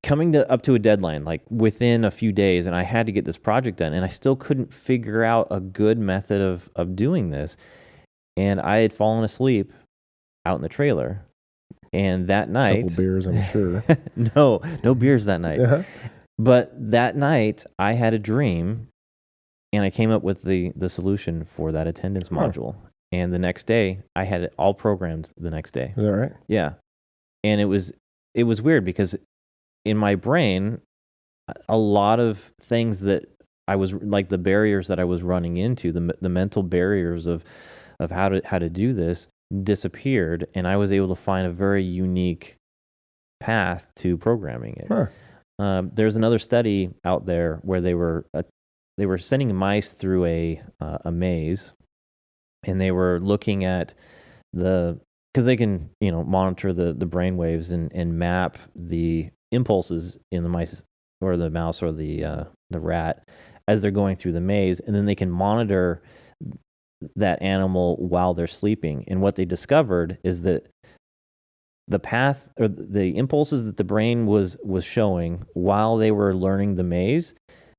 coming up to a deadline, like within a few days, and I had to get this project done, and I still couldn't figure out a good method of doing this. And I had fallen asleep out in the trailer. And that night, couple beers, I'm sure. no beers that night. Uh-huh. But that night, I had a dream, and I came up with the solution for that attendance module. And the next day, I had it all programmed. The next day, Is that right? yeah. And it was weird because in my brain, a lot of things that I was like the barriers that I was running into, the mental barriers of how to do this, disappeared, and I was able to find a very unique path to programming it. There's another study out there where they were sending mice through a maze, and they were looking at because they can monitor the brain waves and map the impulses in the mice or the mouse or the rat as they're going through the maze, and then they can monitor that animal while they're sleeping. And what they discovered is that the path or the impulses that the brain was showing while they were learning the maze,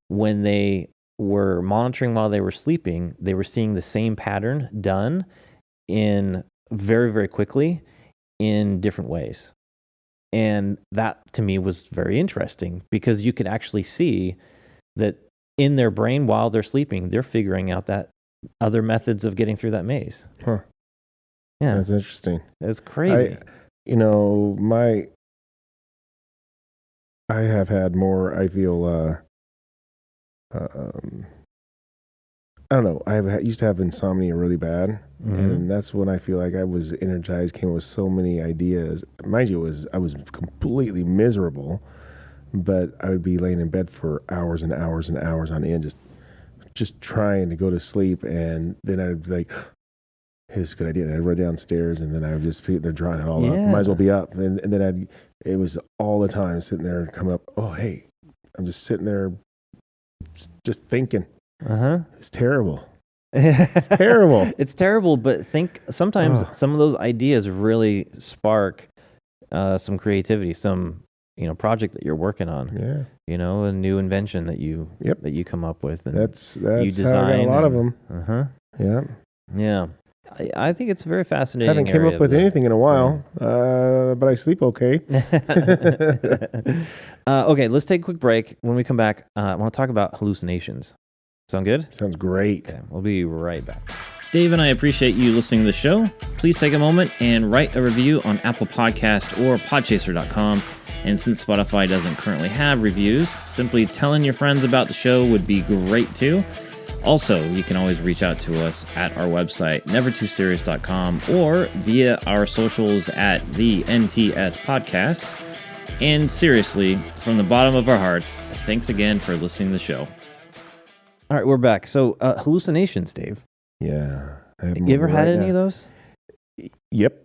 when they were monitoring while they were sleeping, they were seeing the same pattern done in very, very quickly in different ways. And that to me was very interesting because you could actually see that in their brain while they're sleeping, they're figuring out that other methods of getting through that maze. Huh. Yeah. That's interesting. It's crazy. I have had more, I feel, I don't know. Used to have insomnia really bad, and that's when I feel like I was energized, came up with so many ideas. Mind you, I was completely miserable, but I would be laying in bed for hours and hours and hours on end, just trying to go to sleep, and then I'd be like, "Here's a good idea." And I'd run downstairs, and then I would just they're drawing it all up. Might as well be up, and then it was all the time sitting there and coming up. Oh, hey, I'm just sitting there, just thinking. It's terrible. It's terrible. It's terrible, but think sometimes some of those ideas really spark some creativity, some project that you're working on. Yeah. A new invention that you come up with. And that's you design how I got a lot of them. Yeah. Yeah. I think it's very fascinating. I haven't came up with anything in a while, but I sleep okay. Okay, let's take a quick break. When we come back, I want to talk about hallucinations. Sound good? Sounds great. Okay, we'll be right back. Dave and I appreciate you listening to the show. Please take a moment and write a review on Apple Podcast or podchaser.com. And since Spotify doesn't currently have reviews, simply telling your friends about the show would be great too. Also, you can always reach out to us at our website, nevertooserious.com, or via our socials at the NTS Podcast. And seriously, from the bottom of our hearts, thanks again for listening to the show. All right, we're back. So, hallucinations, Dave. Yeah. You ever had any of those? Yep.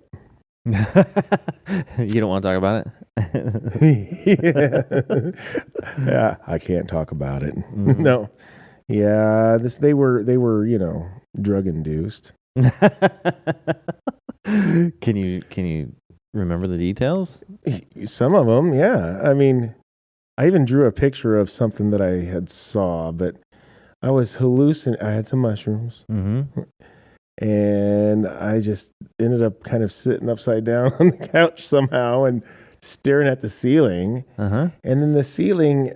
You don't want to talk about it? Yeah, I can't talk about it. No. Yeah, they were, drug induced. Can you remember the details? Some of them, yeah. I mean, I even drew a picture of something that I had saw, but I was hallucinating. I had some mushrooms. And I just ended up kind of sitting upside down on the couch somehow and staring at the ceiling. And then the ceiling,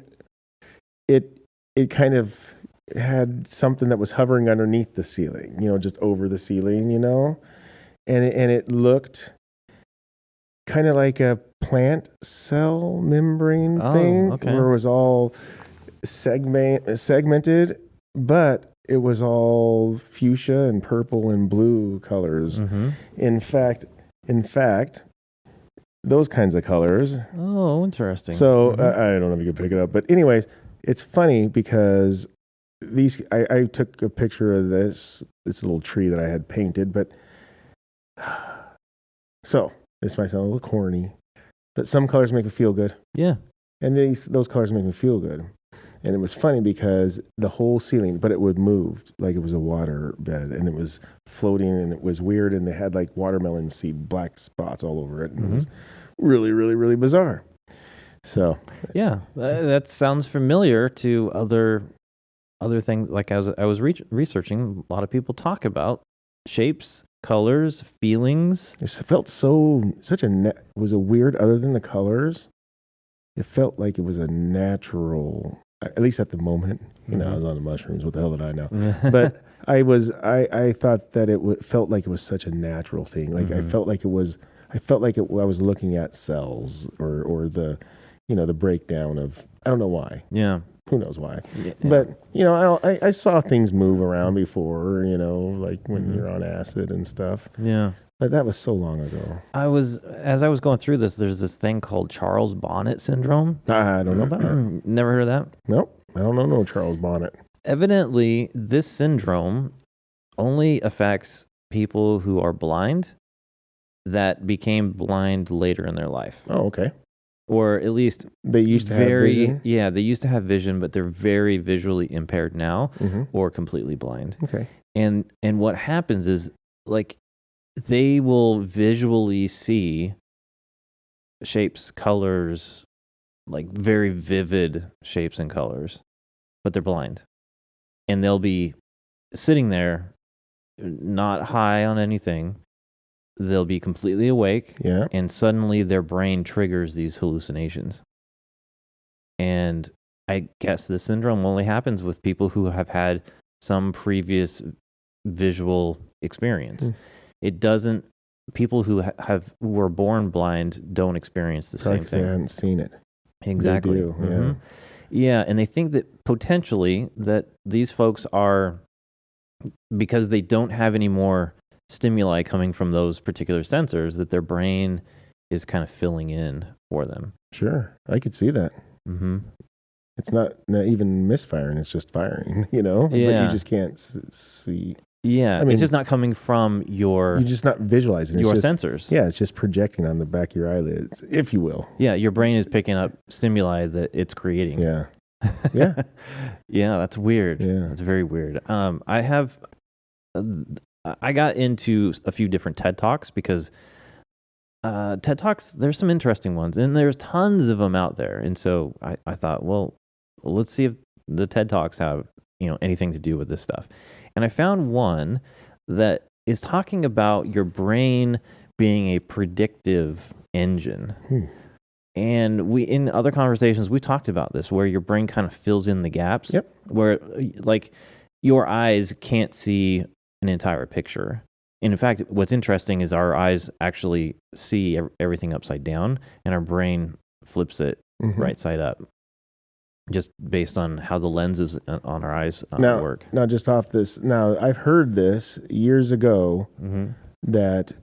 it kind of had something that was hovering underneath the ceiling, just over the ceiling, and it looked kind of like a plant cell membrane thing, where it was all segmented, but it was all fuchsia and purple and blue colors. In fact, those kinds of colors. Oh, interesting. So I don't know if you can pick it up, but anyways, it's funny because I took a picture of this little tree that I had painted, but so this might sound a little corny, but some colors make me feel good. Yeah. And those colors make me feel good. And it was funny because the whole ceiling, but it would move like it was a water bed, and it was floating, and it was weird, and they had like watermelon seed black spots all over it. And it was really, really, really bizarre. So yeah, that sounds familiar to other things. Like I was researching, a lot of people talk about shapes, colors, feelings. It felt it was a weird, other than the colors, it felt like it was a natural, at least at the moment. I was on the mushrooms. What the hell did I know? But I thought that it felt like it was such a natural thing. Like I felt like I was looking at cells or the, the breakdown of, I don't know why. Yeah. Who knows why? Yeah. But, I saw things move around before, like when you're on acid and stuff. Yeah. But that was so long ago. As I was going through this, there's this thing called Charles Bonnet syndrome. I don't know about it. Never heard of that? Nope. I don't know no Charles Bonnet. Evidently, this syndrome only affects people who are blind that became blind later in their life. Oh, okay. Or at least they used to have vision. Yeah, they used to have vision, but they're very visually impaired now, or completely blind. Okay. And what happens is, like, they will visually see shapes, colors, like very vivid shapes and colors, but they're blind. and they'll be sitting there, not high on anything. They'll be completely awake, Yeah. and suddenly their brain triggers these hallucinations. And I guess this syndrome only happens with people who have had some previous visual experience. It doesn't. People who were born blind don't experience the Probably same 'cause they thing. hadn't seen it. Exactly. They do, yeah. Mhm. Yeah, and they think that potentially that these folks are, because they don't have any more stimuli coming from those particular sensors, that their brain is kind of filling in for them. Sure, I could see that. Mm-hmm. It's not even misfiring; it's just firing. But Yeah. you just can't see. Yeah, I mean, it's just not coming from your You're just not visualizing. It's your just, sensors. Yeah, it's just projecting on the back of your eyelids, if you will. Yeah, your brain is picking up stimuli that it's creating. Yeah. Yeah. Yeah, that's weird. Yeah. That's very weird. I got into a few different TED Talks because TED Talks, there's some interesting ones, and there's tons of them out there. And so I thought, well, let's see if the TED Talks have anything to do with this stuff. And I found one that is talking about your brain being a predictive engine. And in other conversations, we talked about this, where your brain kind of fills in the gaps. Yep. Where, like, your eyes can't see an entire picture. And in fact, what's interesting is our eyes actually see everything upside down, and our brain flips it right side up, just based on how the lenses on our eyes work. Now, just off this, I've heard this years ago that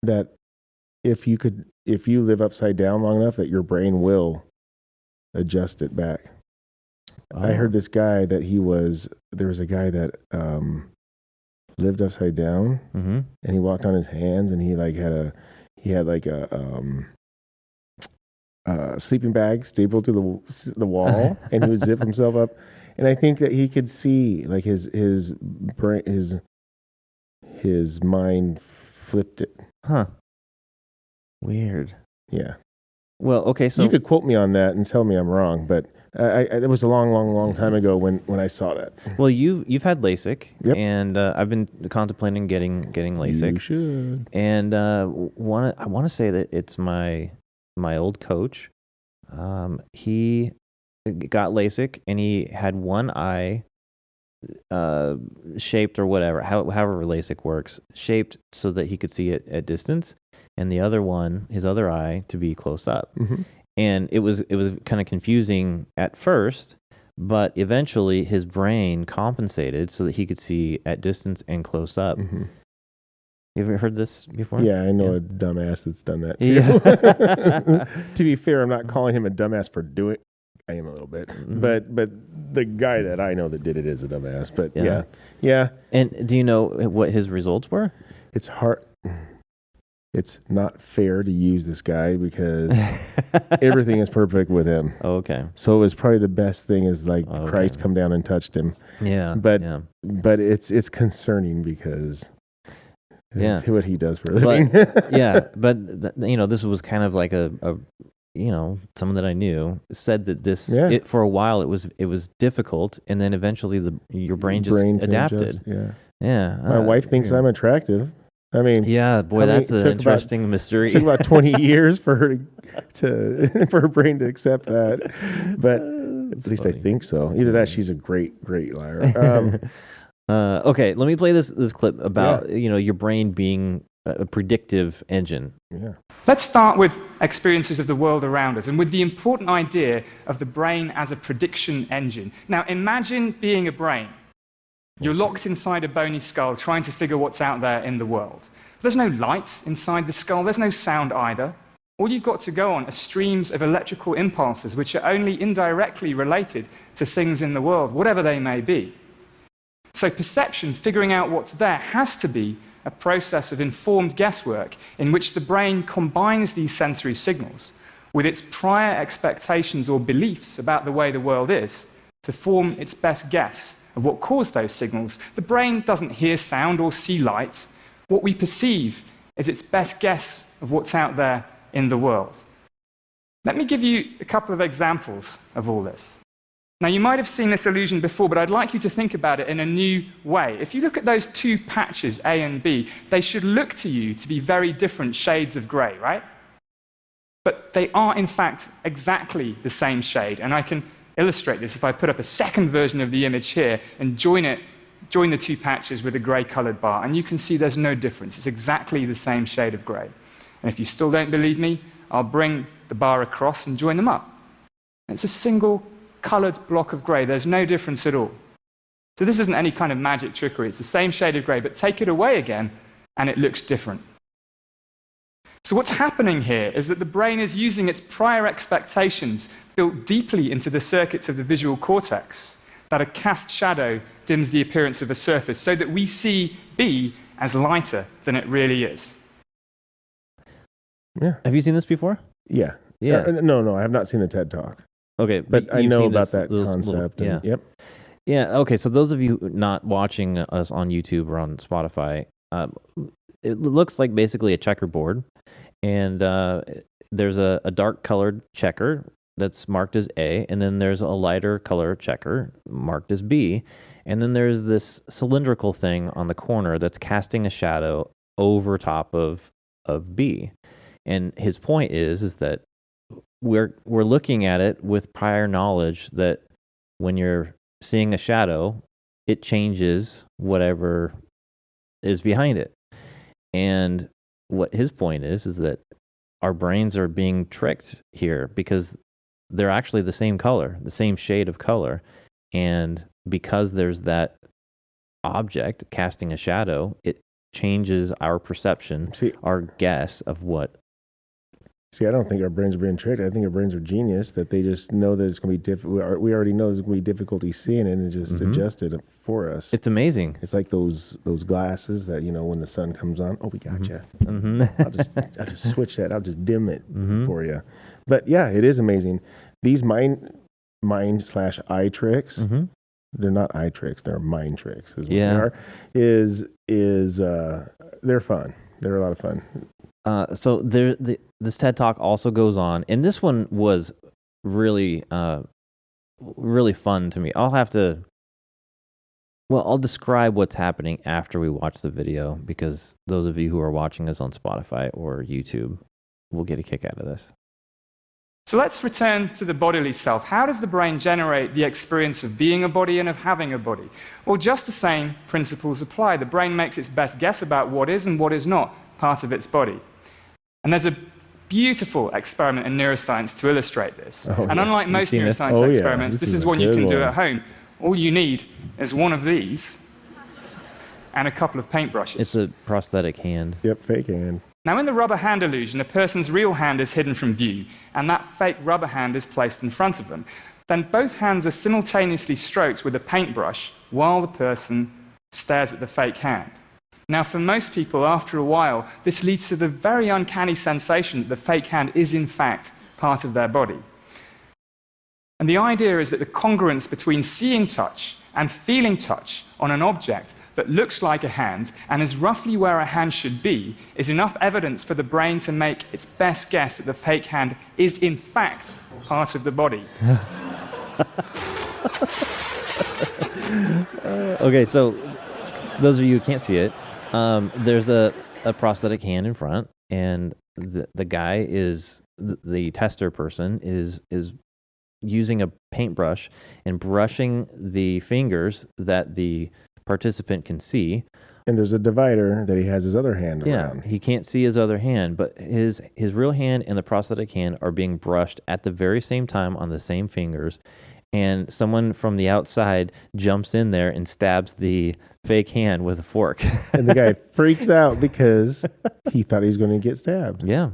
that if you live upside down long enough, that your brain will adjust it back. I heard this guy that there was a guy that lived upside down, and he walked on his hands, and he had a sleeping bag stapled to the wall, and he would zip himself up. And I think that he could see, like, his brain, his mind flipped it. Huh. Weird. Yeah. Well, okay, so you could quote me on that and tell me I'm wrong, but it was a long time ago when I saw that. Well, you've had LASIK, Yep. and I've been contemplating getting LASIK. You should. And I want to say that it's my old coach. He got LASIK, and he had one eye shaped, or whatever, however LASIK works, shaped so that he could see it at distance, and the other one, his other eye, to be close up. And it was kind of confusing at first, but eventually his brain compensated so that he could see at distance and close up. You ever heard this before? Yeah, I know a dumbass that's done that too. Yeah. To be fair, I'm not calling him a dumbass for doing it. I am a little bit, but the guy that I know that did it is a dumbass. But yeah. And do you know what his results were? It's hard. It's not fair to use this guy because everything is perfect with him. Oh, okay. So it was probably the best thing is Christ come down and touched him. Yeah. But it's concerning because what he does for a living. But this was kind of like a someone that I knew said that this for a while it was difficult, and then eventually your brain just adapted. Yeah. My wife thinks I'm attractive. I mean, yeah, boy, that's an interesting mystery. It took about 20 years for her for her brain to accept that, but at least I think so. Either that, she's a great liar. Okay, let me play this clip about your brain being a predictive engine. Yeah. Let's start with experiences of the world around us, and with the important idea of the brain as a prediction engine. Now, imagine being a brain. You're locked inside a bony skull trying to figure what's out there in the world. There's no light inside the skull, there's no sound either. All you've got to go on are streams of electrical impulses which are only indirectly related to things in the world, whatever they may be. So perception, figuring out what's there, has to be a process of informed guesswork in which the brain combines these sensory signals with its prior expectations or beliefs about the way the world is to form its best guess of what caused those signals. The brain doesn't hear sound or see light. What we perceive is its best guess of what's out there in the world. Let me give you a couple of examples of all this. Now, you might have seen this illusion before, but I'd like you to think about it in a new way. If you look at those two patches, A and B, they should look to you to be very different shades of grey, right? But they are, in fact, exactly the same shade. And I can illustrate this if I put up a second version of the image here and join the two patches with a grey-coloured bar, and you can see there's no difference. It's exactly the same shade of grey. And if you still don't believe me, I'll bring the bar across and join them up. It's a single coloured block of grey. There's no difference at all. So this isn't any kind of magic trickery. It's the same shade of grey, but take it away again, and it looks different. So what's happening here is that the brain is using its prior expectations built deeply into the circuits of the visual cortex, that a cast shadow dims the appearance of a surface, so that we see B as lighter than it really is. Yeah. Have you seen this before? Yeah. Yeah. No, I have not seen the TED Talk. Okay, but I you've know seen about this- that concept. yeah. Yep. Yeah. Okay. So those of you not watching us on YouTube or on Spotify, it looks like basically a checkerboard, and there's a dark colored checker that's marked as A, and then there's a lighter color checker marked as B, and then there's this cylindrical thing on the corner that's casting a shadow over top of B. And his point is that we're looking at it with prior knowledge that when you're seeing a shadow, it changes whatever is behind it. And what his point is that our brains are being tricked here because they're actually the same color, the same shade of color. And because there's that object casting a shadow, it changes our perception, our guess of what. See, I don't think our brains are being tricked. I think our brains are genius, that they just know that it's going to be difficult. We already know there's going to be difficulty seeing it and just adjusted it for us. It's amazing. It's like those glasses that, when the sun comes on, oh, we got you. I'll just switch that. I'll just dim it for you. But yeah, it is amazing. These mind/eye tricks, they're not eye tricks, they're mind tricks is what they are, they're fun. They're a lot of fun. So this TED Talk also goes on, and this one was really, really fun to me. I'll describe what's happening after we watch the video, because those of you who are watching us on Spotify or YouTube will get a kick out of this. So let's return to the bodily self. How does the brain generate the experience of being a body and of having a body? Well, just the same principles apply. The brain makes its best guess about what is and what is not part of its body. And there's a beautiful experiment in neuroscience to illustrate this. And unlike most neuroscience experiments, this is one you can do at home. All you need is one of these and a couple of paintbrushes. It's a prosthetic hand. Yep, fake hand. Now, in the rubber hand illusion, a person's real hand is hidden from view, and that fake rubber hand is placed in front of them. Then both hands are simultaneously stroked with a paintbrush while the person stares at the fake hand. Now, for most people, after a while, this leads to the very uncanny sensation that the fake hand is, in fact, part of their body. And the idea is that the congruence between seeing touch and feeling touch on an object that looks like a hand and is roughly where a hand should be is enough evidence for the brain to make its best guess that the fake hand is, in fact, part of the body. Okay, so those of you who can't see it, there's a prosthetic hand in front, and the guy is the tester person is using a paintbrush and brushing the fingers that the participant can see. And there's a divider that he has his other hand around. He can't see his other hand, but his real hand and the prosthetic hand are being brushed at the very same time on the same fingers. And someone from the outside jumps in there and stabs the fake hand with a fork. And the guy freaks out because he thought he was going to get stabbed. Yeah.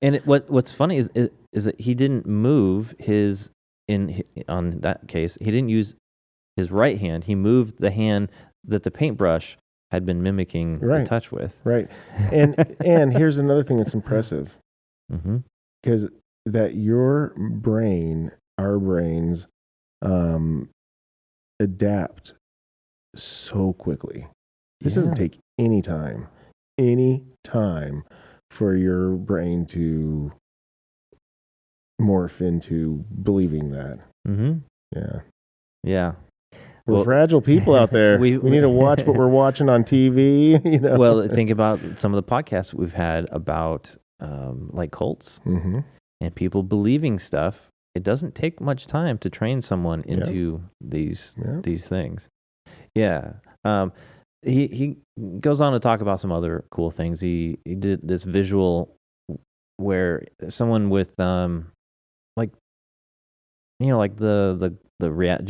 And what's funny is that he didn't move on that case, he didn't use his right hand. He moved the hand that the paintbrush had been mimicking the touch with. Right. And here's another thing that's impressive. Because that your brain, our brains, adapt so quickly. This doesn't take any time for your brain to morph into believing that. Yeah. We're fragile people out there. We need to watch what we're watching on TV. You know. Well, think about some of the podcasts we've had about like cults and people believing stuff. It doesn't take much time to train someone into these things. Yeah. He goes on to talk about some other cool things. He did this visual where someone with like the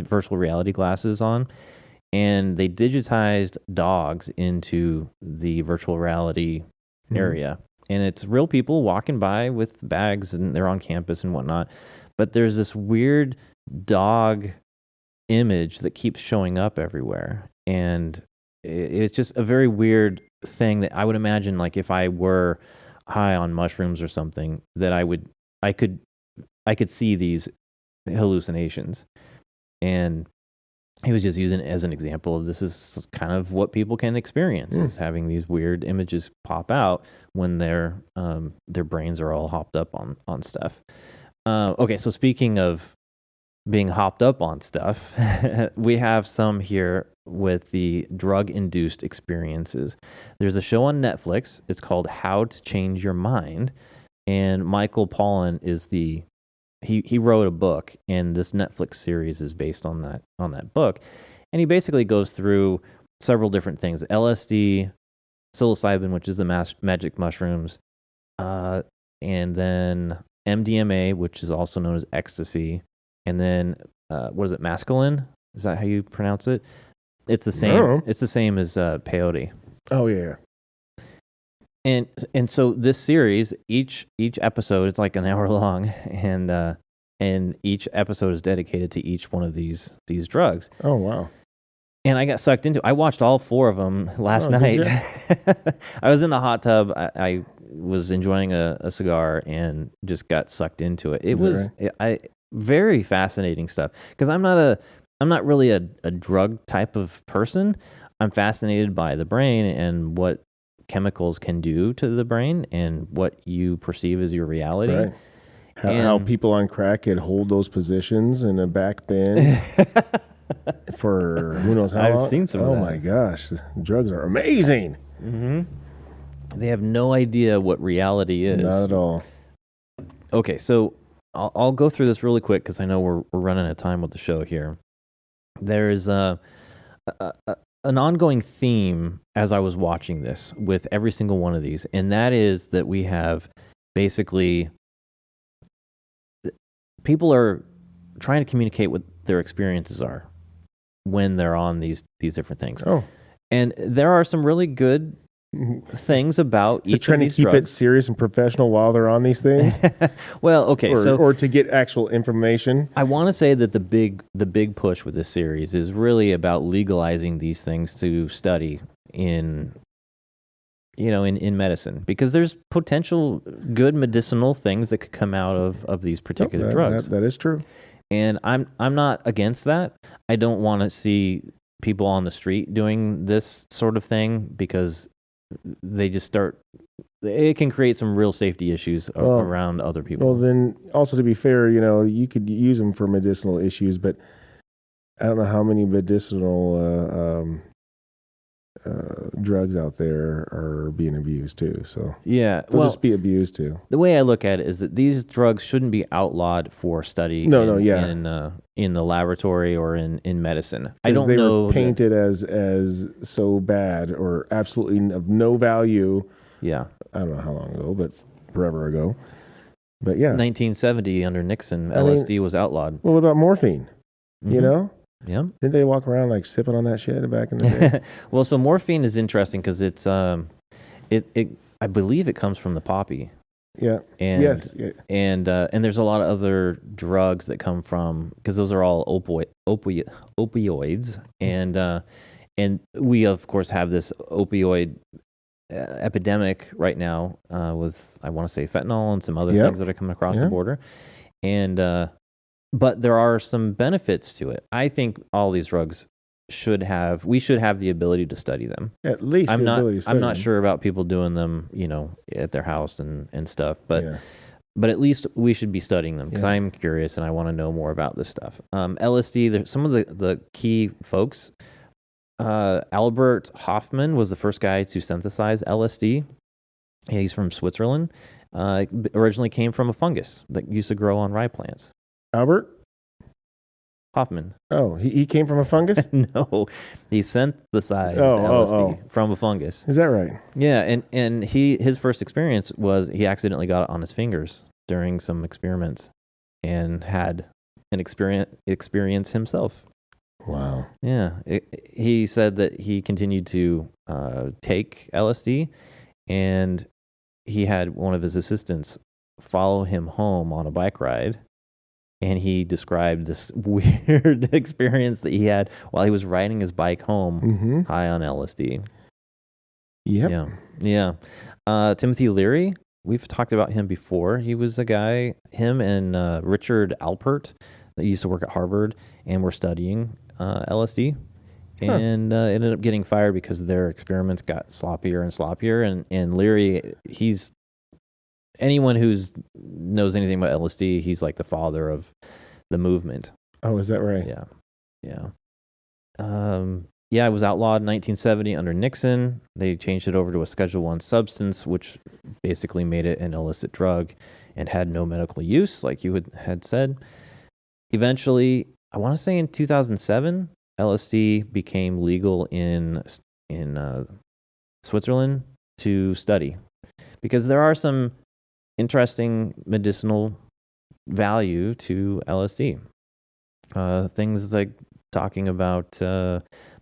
virtual reality glasses on, and they digitized dogs into the virtual reality area, and it's real people walking by with bags, and they're on campus and whatnot. But there's this weird dog image that keeps showing up everywhere, and it's just a very weird thing that I would imagine, like if I were high on mushrooms or something, that I could see these hallucinations. And he was just using it as an example of this is kind of what people can experience, is having these weird images pop out when their brains are all hopped up on stuff. Okay, so speaking of being hopped up on stuff, we have some here with the drug-induced experiences. There's a show on Netflix. It's called How to Change Your Mind, and Michael Pollan is he wrote a book, and this Netflix series is based on that book. And he basically goes through several different things: LSD, psilocybin, which is the magic mushrooms, and then MDMA, which is also known as ecstasy, and then what is it, mescaline? Is that how you pronounce it? It's the same. No. It's the same as peyote. Oh yeah. And so this series, each episode, it's like an hour long, and each episode is dedicated to each one of these drugs. Oh wow. And I got sucked into. I watched all 4 of them last night. I was in the hot tub. I was enjoying a cigar and just got sucked into it. It was very fascinating stuff, because I'm not really a drug type of person. I'm fascinated by the brain and what chemicals can do to the brain and what you perceive as your reality. Right. How people on crack could hold those positions in a back bend for who knows how long. I've seen some of that. Oh my gosh, drugs are amazing. They have no idea what reality is. Not at all. Okay, so I'll go through this really quick because I know we're running out of time with the show here. There's an ongoing theme as I was watching this with every single one of these, and that is that we have basically people are trying to communicate what their experiences are when they're on these different things. Oh. And there are some really good things about each trying of these to keep drugs. it serious and professional while they're on these things. Well, okay, or to get actual information. I want to say that the big push with this series is really about legalizing these things to study in medicine, because there's potential good medicinal things that could come out of these particular drugs. That is true. And I'm not against that. I don't want to see people on the street doing this sort of thing, because they just it can create some real safety issues around other people. Well, then also, to be fair, you could use them for medicinal issues, but I don't know how many medicinal drugs out there are being abused too. So yeah, they'll just be abused too. The way I look at it is that these drugs shouldn't be outlarded for study in the laboratory or in medicine. I don't know. They were painted as so bad or absolutely of no value. Yeah. I don't know how long ago, but forever ago. But yeah. 1970 under Nixon, LSD was outlawed. Well, what about morphine? Mm-hmm. You know? Yeah. Didn't they walk around like sipping on that shit back in the day? Well, so morphine is interesting because it's I believe it comes from the poppy. Yeah. And yes. Yeah. And there's a lot of other drugs that come from, because those are all opioids, and we of course have this opioid epidemic right now with, I want to say, fentanyl and some other things that are coming across the border, and but there are some benefits to it. I think all these drugs we should have the ability to study them. At least I'm ability to study I'm not them. sure about people doing them, at their house and stuff. But but at least we should be studying them because Yeah. I'm curious and I want to know more about this stuff. LSD, some of the key folks, Albert Hofmann was the first guy to synthesize LSD. He's from Switzerland. Originally came from a fungus that used to grow on rye plants. Albert? Hoffman. Oh, he came from a fungus? No, he synthesized LSD from a fungus. Is that right? Yeah, and his first experience was he accidentally got it on his fingers during some experiments and had an experience himself. Wow. Yeah, he said that he continued to take LSD, and he had one of his assistants follow him home on a bike ride. And he described this weird experience that he had while he was riding his bike home high on LSD. Yep. Yeah. Timothy Leary, we've talked about him before. He was a guy, him and Richard Alpert, that used to work at Harvard and were studying LSD. And ended up getting fired because their experiments got sloppier and sloppier. And Leary, anyone who knows anything about LSD, he's like the father of the movement. Oh, is that right? Yeah. It was outlawed in 1970 under Nixon. They changed it over to a Schedule I substance, which basically made it an illicit drug and had no medical use, like you had said. Eventually, I want to say in 2007, LSD became legal in Switzerland to study because there are some interesting medicinal value to LSD. Things like talking about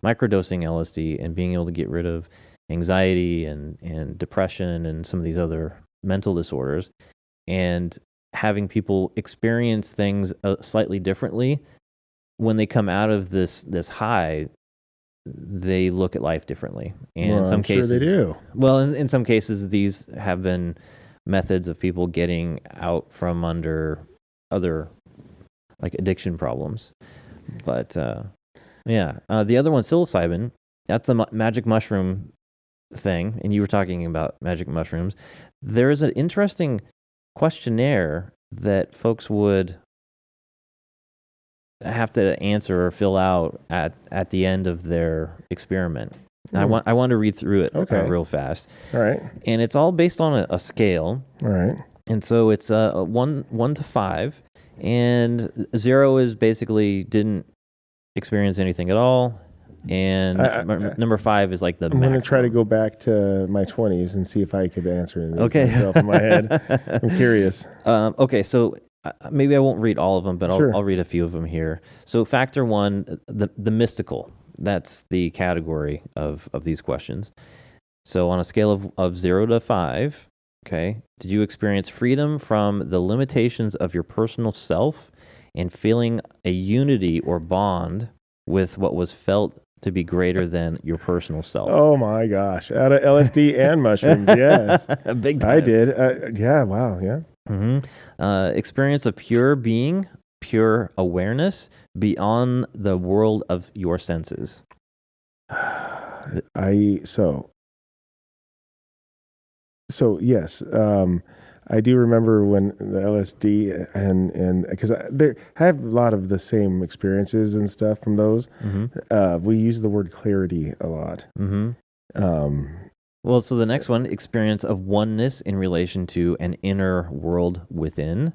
microdosing LSD and being able to get rid of anxiety and depression and some of these other mental disorders, and having people experience things slightly differently. When they come out of this high, they look at life differently. And in some cases, sure they do. Well, in some cases, these have been methods of people getting out from under other like addiction problems. But the other one, psilocybin, that's a magic mushroom thing. And you were talking about magic mushrooms. There is an interesting questionnaire that folks would have to answer or fill out at the end of their experiment. I want to read through it real fast. All right. And it's all based on a scale. All right. And so it's a 1 to 5, and 0 is basically didn't experience anything at all, and number 5 is like the I'm going to try to maximum. go back to my 20s and see if I could answer it myself in my head. I'm curious. Okay, so maybe I won't read all of them, but Sure. I'll read a few of them here. So factor 1, the mystical. That's the category of these questions. So on a scale of 0 to 5, okay, did you experience freedom from the limitations of your personal self and feeling a unity or bond with what was felt to be greater than your personal self? Oh my gosh. Out of LSD and mushrooms, yes. Big time. I did. Yeah, wow, yeah. Experience of pure being, pure awareness beyond the world of your senses. So yes, I do remember when the LSD and because I have a lot of the same experiences and stuff from those. We use the word clarity a lot. Well, so the next one, experience of oneness in relation to an inner world within.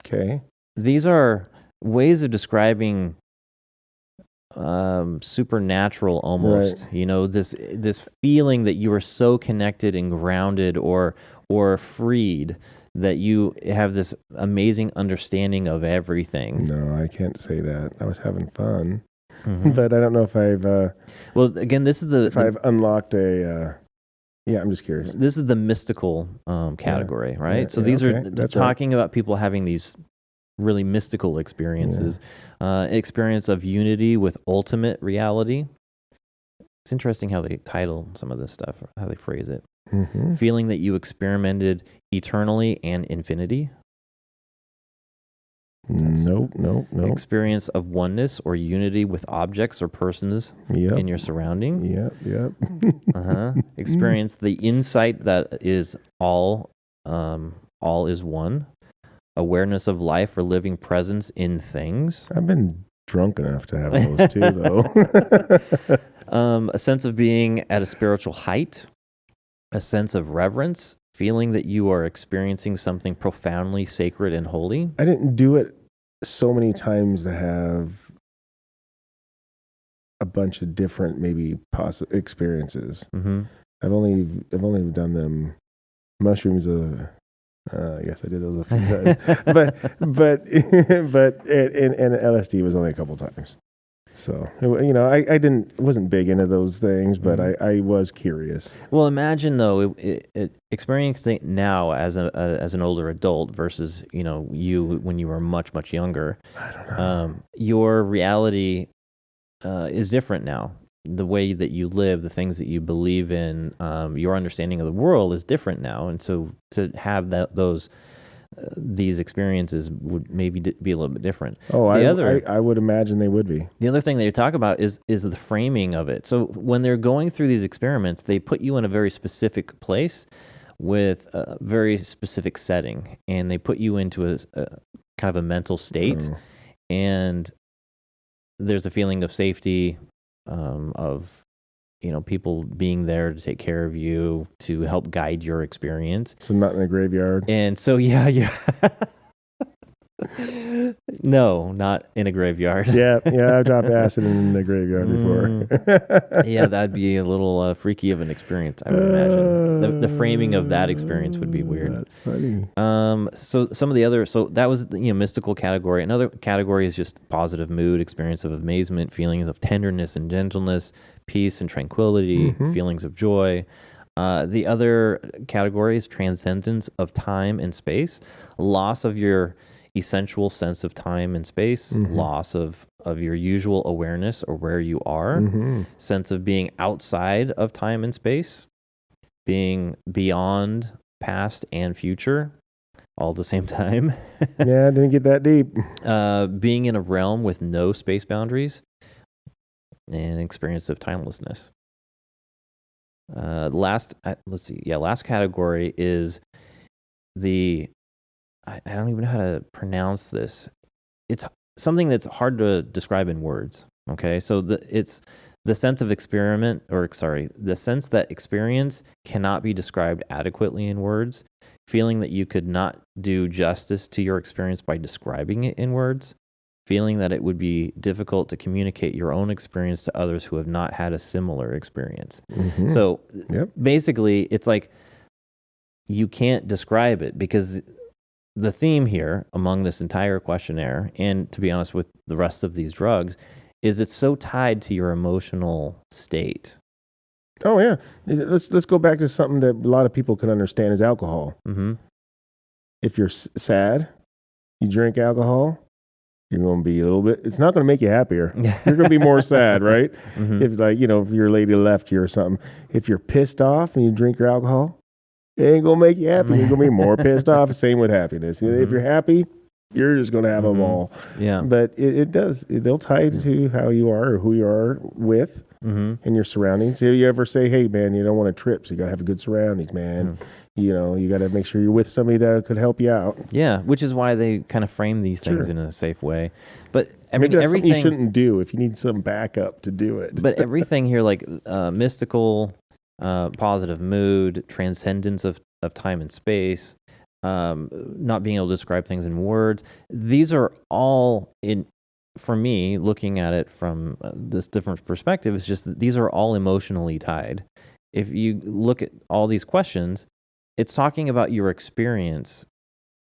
Okay. These are ways of describing supernatural almost. Right. You know, this feeling that you are so connected and grounded or freed that you have this amazing understanding of everything. No, I can't say that. I was having fun, but I don't know if I've. Well, again, this is I've unlocked a. Yeah, I'm just curious. This is the mystical category, right? Yeah, so these are that's talking about people having these really mystical experiences, experience of unity with ultimate reality. It's interesting how they title some of this stuff, how they phrase it. Feeling that you experimented eternally and infinity. Nope. Experience of oneness or unity with objects or persons in your surrounding. Yep. Experience the insight that is all all is one, awareness of life or living presence in things. I've been drunk enough to have those too, though. A sense of being at a spiritual height, a sense of reverence, feeling that you are experiencing something profoundly sacred and holy. I didn't do it so many times to have a bunch of different maybe experiences. Mm-hmm. I've only done them. Mushrooms. I guess I did those a few times, but and LSD was only a couple times. So I wasn't big into those things, but I was curious. Well, imagine though, experiencing it now as an older adult versus you when you were much younger. I don't know. Your reality is different now. The way that you live, the things that you believe in, your understanding of the world is different now, and so to have these experiences would maybe be a little bit different. Oh, I would imagine they would be. The other thing that you talk about is the framing of it. So when they're going through these experiments, they put you in a very specific place with a very specific setting, and they put you into a kind of a mental state, and there's a feeling of safety, of people being there to take care of you, to help guide your experience. So not in a graveyard. And so yeah. No, not in a graveyard. Yeah, I've dropped acid in the graveyard before. Yeah, that'd be a little freaky of an experience, I would imagine. The framing of that experience would be weird. That's funny. So some of the other, so that was the mystical category. Another category is just positive mood, experience of amazement, feelings of tenderness and gentleness, peace and tranquility, feelings of joy. The other category is transcendence of time and space, loss of your essential sense of time and space, loss of your usual awareness or where you are, sense of being outside of time and space, being beyond past and future all at the same time. Yeah, I didn't get that deep. Being in a realm with no space boundaries, and experience of timelessness. Last category is I don't even know how to pronounce this. It's something that's hard to describe in words. Okay, so it's the sense of the sense that experience cannot be described adequately in words, feeling that you could not do justice to your experience by describing it in words, feeling that it would be difficult to communicate your own experience to others who have not had a similar experience. So basically, it's like you can't describe it, because the theme here among this entire questionnaire, and to be honest with the rest of these drugs, is it's so tied to your emotional state. Oh yeah, let's go back to something that a lot of people can understand is alcohol. If you're sad, you drink alcohol, you're going to be a little bit, it's not going to make you happier. You're going to be more sad, right? If if your lady left you or something, if you're pissed off and you drink your alcohol, it ain't going to make you happy. You're going to be more pissed off. Same with happiness. If you're happy, you're just going to have a ball. Yeah. But they'll tie to how you are or who you are with and your surroundings. So you ever say, hey, man, you don't want to trip, so you got to have good surroundings, man. You got to make sure you're with somebody that could help you out. Yeah, which is why they kind of frame these things in a safe way. But maybe that's everything you shouldn't do if you need some backup to do it. But everything here, like mystical, positive mood, transcendence of time and space, not being able to describe things in words, these are all for me, looking at it from this different perspective, is just that these are all emotionally tied. If you look at all these questions, it's talking about your experience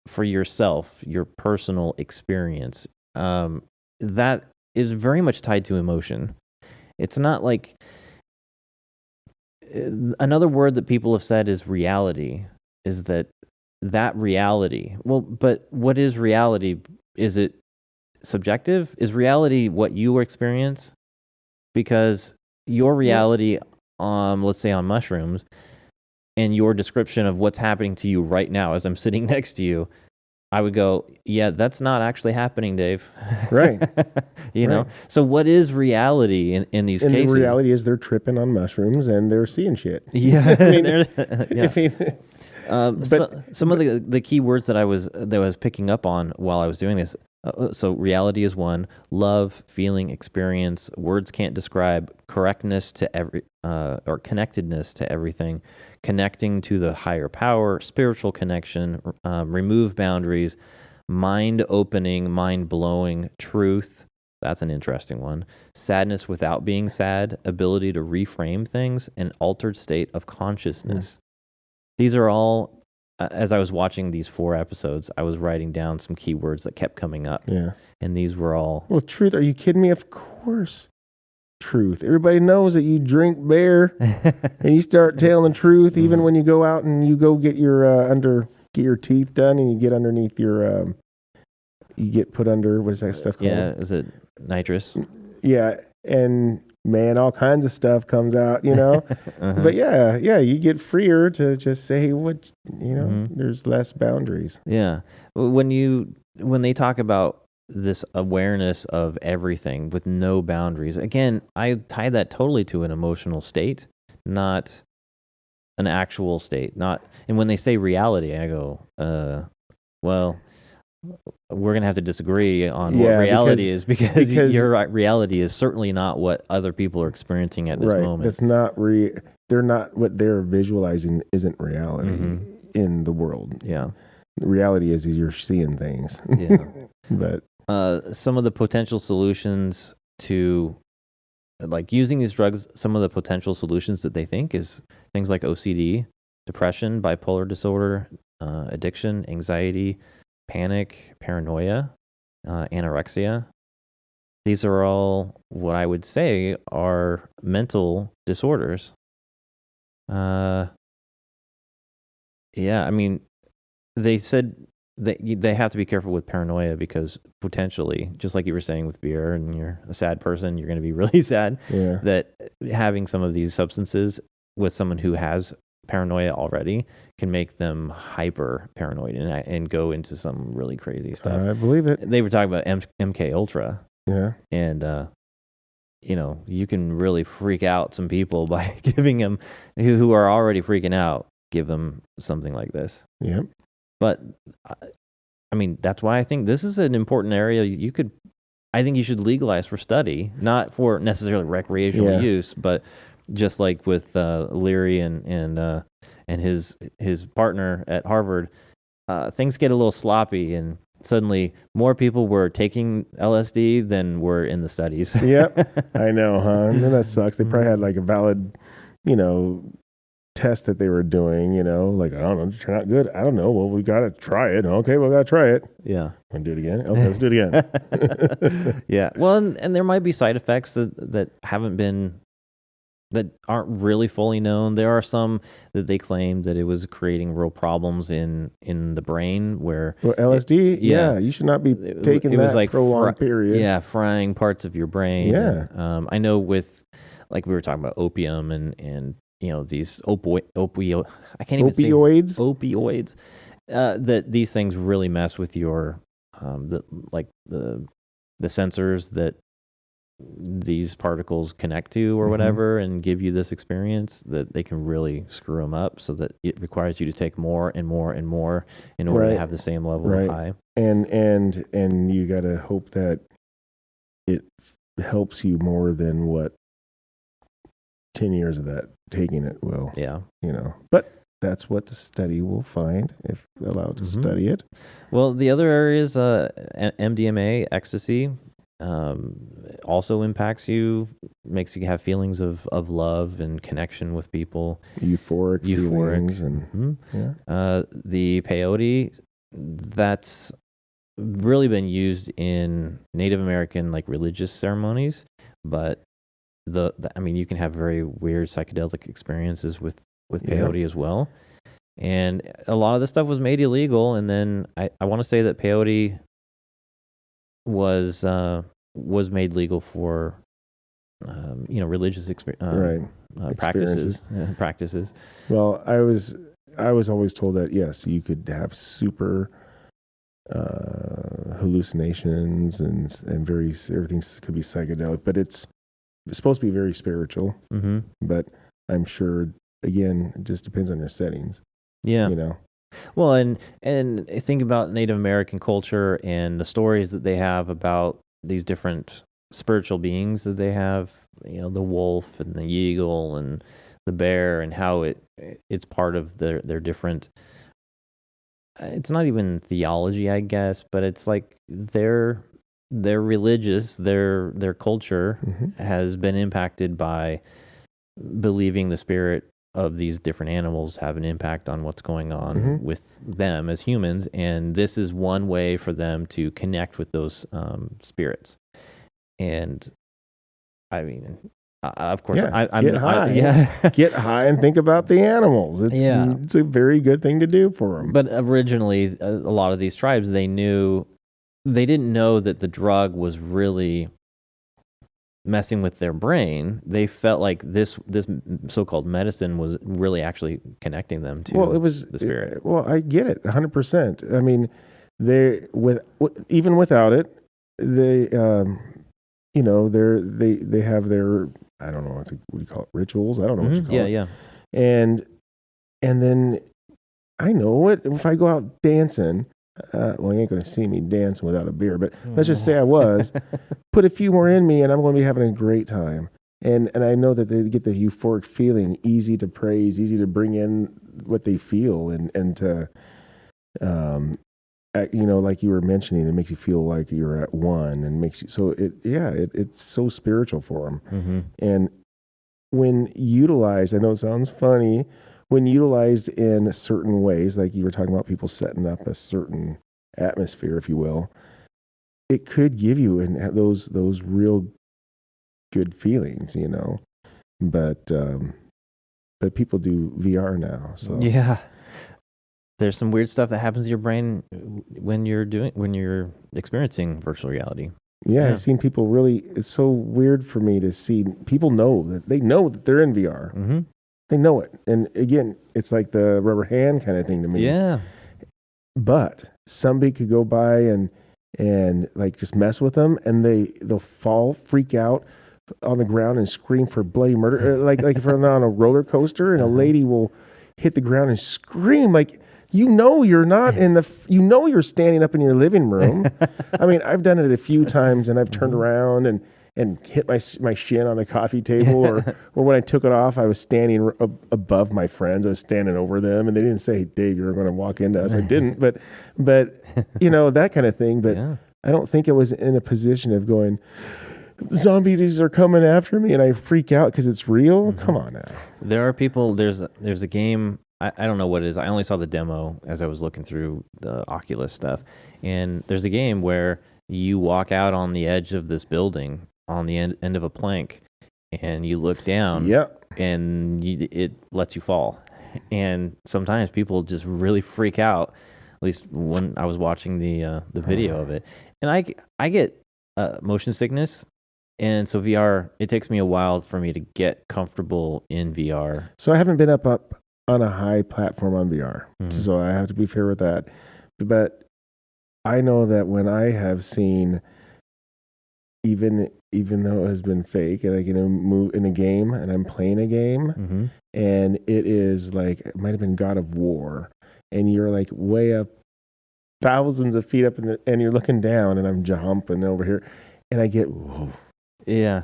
for yourself, your personal experience. That is very much tied to emotion. It's not like another word that people have said is reality, is that reality. Well, but what is reality? Is it subjective? Is reality what you experience? Because your reality, let's say on mushrooms, and your description of what's happening to you right now as I'm sitting next to you, I would go, yeah, that's not actually happening, Dave. Right. You know? So what is reality in these cases? And the reality is they're tripping on mushrooms and they're seeing shit. Yeah. I mean, Some of the key words that I was picking up on while I was doing this. So reality is one. Love, feeling, experience. Words can't describe correctness to every or connectedness to everything. Connecting to the higher power, spiritual connection. Remove boundaries. Mind opening, mind blowing. Truth. That's an interesting one. Sadness without being sad. Ability to reframe things. An altered state of consciousness. These are all, as I was watching these 4 episodes, I was writing down some keywords that kept coming up. Yeah. And these were all... Well, truth, are you kidding me? Of course. Truth. Everybody knows that you drink beer and you start telling the truth, even when you go out and you go get your get your teeth done and you get underneath your... you get put under, what is that stuff called? Yeah, is it nitrous? Yeah, and... man, all kinds of stuff comes out, But yeah, you get freer to just say what, there's less boundaries. Yeah. When they talk about this awareness of everything with no boundaries, again, I tie that totally to an emotional state, not an actual state. And when they say reality, I go, well, we're going to have to disagree on what reality is because your reality is certainly not what other people are experiencing at this moment. That's not they're not what they're visualizing isn't reality in the world. Yeah. Reality is you're seeing things. Yeah. But some of the potential solutions to like using these drugs, some of the potential solutions that they think is things like OCD, depression, bipolar disorder, addiction, anxiety, panic, paranoia, anorexia. These are all what I would say are mental disorders. Yeah, I mean, they said that they have to be careful with paranoia because potentially, just like you were saying with beer, and you're a sad person, you're going to be really sad. Yeah. That having some of these substances with someone who has paranoia already can make them hyper paranoid and go into some really crazy stuff. I believe it. They were talking about MK Ultra. Yeah. And you can really freak out some people by giving them who are already freaking out, give them something like this. Yep. But I mean, that's why I think this is an important area. I think you should legalize for study, not for necessarily recreational use, but just like with Leary and his partner at Harvard, things get a little sloppy, and suddenly more people were taking LSD than were in the studies. Yep, I know, huh? And that sucks. They probably had like a valid, test that they were doing. Like, I don't know, it turned out good. I don't know. Well, we got to try it. Okay, we got to try it. Yeah. Want to do it again? Okay, let's do it again. Yeah. Well, and there might be side effects that aren't really fully known. There are some that they claim that it was creating real problems in the brain where... Well, LSD? You should not be taking that was like prolonged period. Yeah, frying parts of your brain. Yeah. And, I know with, like we were talking about opium and these opioids, that these things really mess with your, the sensors that these particles connect to or whatever and give you this experience, that they can really screw them up so that it requires you to take more and more and more in order to have the same level of high. And you got to hope that it helps you more than what 10 years of that taking it will. Yeah. But that's what the study will find if allowed to study it. Well, the other areas, MDMA, ecstasy, also impacts you, makes you have feelings of love and connection with people. Euphoric feelings. And, the peyote, that's really been used in Native American religious ceremonies, but you can have very weird psychedelic experiences with peyote as well. And a lot of this stuff was made illegal, and then I want to say that peyote was made legal for religious practices. Well, I was always told that yes, you could have super hallucinations and everything could be psychedelic, but it's supposed to be very spiritual. But I'm sure again it just depends on your settings. Yeah. You know. Well, and think about Native American culture and the stories that they have about these different spiritual beings that they have. You know, the wolf and the eagle and the bear, and how it's part of their different. It's not even theology, I guess, but it's like their religious, their culture has been impacted by believing the spirit of these different animals have an impact on what's going on with them as humans, and this is one way for them to connect with those spirits. And I mean, of course, get high. Get high and think about the animals. It's a very good thing to do for them. But originally, a lot of these tribes, they didn't know that the drug was really messing with their brain. They felt like this so-called medicine was really actually connecting them to the spirit. I get it 100%. I mean, even without it, they they have their, I don't know what do you call it, rituals? I don't know what you call it. Yeah. And then I know it. If I go out dancing, you ain't going to see me dancing without a beer, but let's just say I was, put a few more in me and I'm going to be having a great time. And I know that they get the euphoric feeling, easy to praise, easy to bring in what they feel and to, like you were mentioning, it makes you feel like you're at one and makes you, so it's so spiritual for them. And when utilized, I know it sounds funny, when utilized in certain ways, like you were talking about people setting up a certain atmosphere, if you will, it could give you those real good feelings, you know. But people do VR now, so yeah. There's some weird stuff that happens to your brain when you're experiencing virtual reality. Yeah, I've seen people really. It's so weird for me to see people know that they're in VR. They know it. And again, it's like the rubber hand kind of thing to me. Yeah. But somebody could go by and like just mess with them, and they'll fall, freak out on the ground and scream for bloody murder. Like if they're on a roller coaster and a lady will hit the ground and scream, like, you're not you're standing up in your living room. I mean, I've done it a few times, and I've turned around and hit my shin on the coffee table, or when I took it off, I was standing above my friends. I was standing over them, and they didn't say, "Hey, Dave, you're going to walk into us." I didn't, but that kind of thing. But I don't think I was in a position of going, zombies are coming after me, and I freak out because it's real. Come on now. There are people. There's a game. I don't know what it is. I only saw the demo as I was looking through the Oculus stuff, and there's a game where you walk out on the edge of this building on the end of a plank, and you look down, and it lets you fall. And sometimes people just really freak out. At least when I was watching the video of it, and I get motion sickness, and so VR, it takes me a while for me to get comfortable in VR. So I haven't been up on a high platform on VR, so I have to be fair with that. But I know that when I have seen, even though it has been fake, and I can move in a game and I'm playing a game, and it is like, it might have been God of War, and you're like way up, thousands of feet up and you're looking down, and I'm jumping over here, and I get, whoa. Yeah.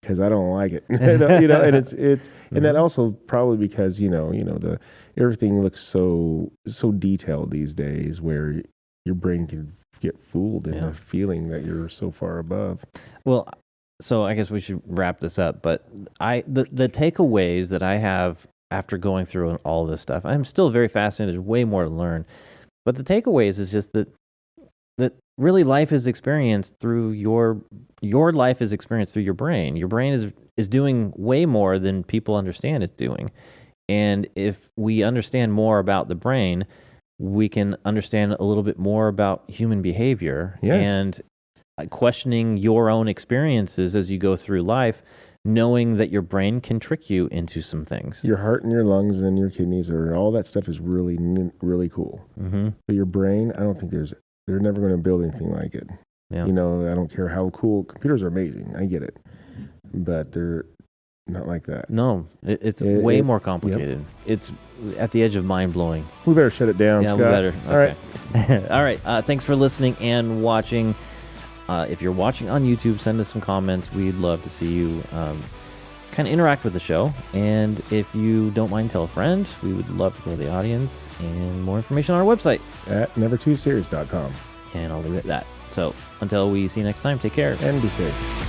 Because I don't like it, and it's and that also probably because everything looks so detailed these days, where your brain can get fooled into feeling that you're so far above. Well, so I guess we should wrap this up. But the takeaways that I have after going through all this stuff, I'm still very fascinated. There's way more to learn, but the takeaways is just that really life is experienced through your life is experienced through your brain. Your brain is doing way more than people understand it's doing. And if we understand more about the brain, we can understand a little bit more about human behavior and questioning your own experiences as you go through life, knowing that your brain can trick you into some things. Your heart and your lungs and your kidneys, all that stuff is really, really cool. But your brain, I don't think they're never going to build anything like it. Yeah. I don't care how cool. Computers are amazing. I get it. But not like that. No, it's way more complicated. Yep. It's at the edge of mind-blowing. We better shut it down, yeah, Scott. We better. All right. All right. Thanks for listening and watching. If you're watching on YouTube, send us some comments. We'd love to see you kind of interact with the show. And if you don't mind, tell a friend. We would love to go to the audience. And more information on our website. At never2series.com. And I'll leave it at that. So until we see you next time, take care. And be safe.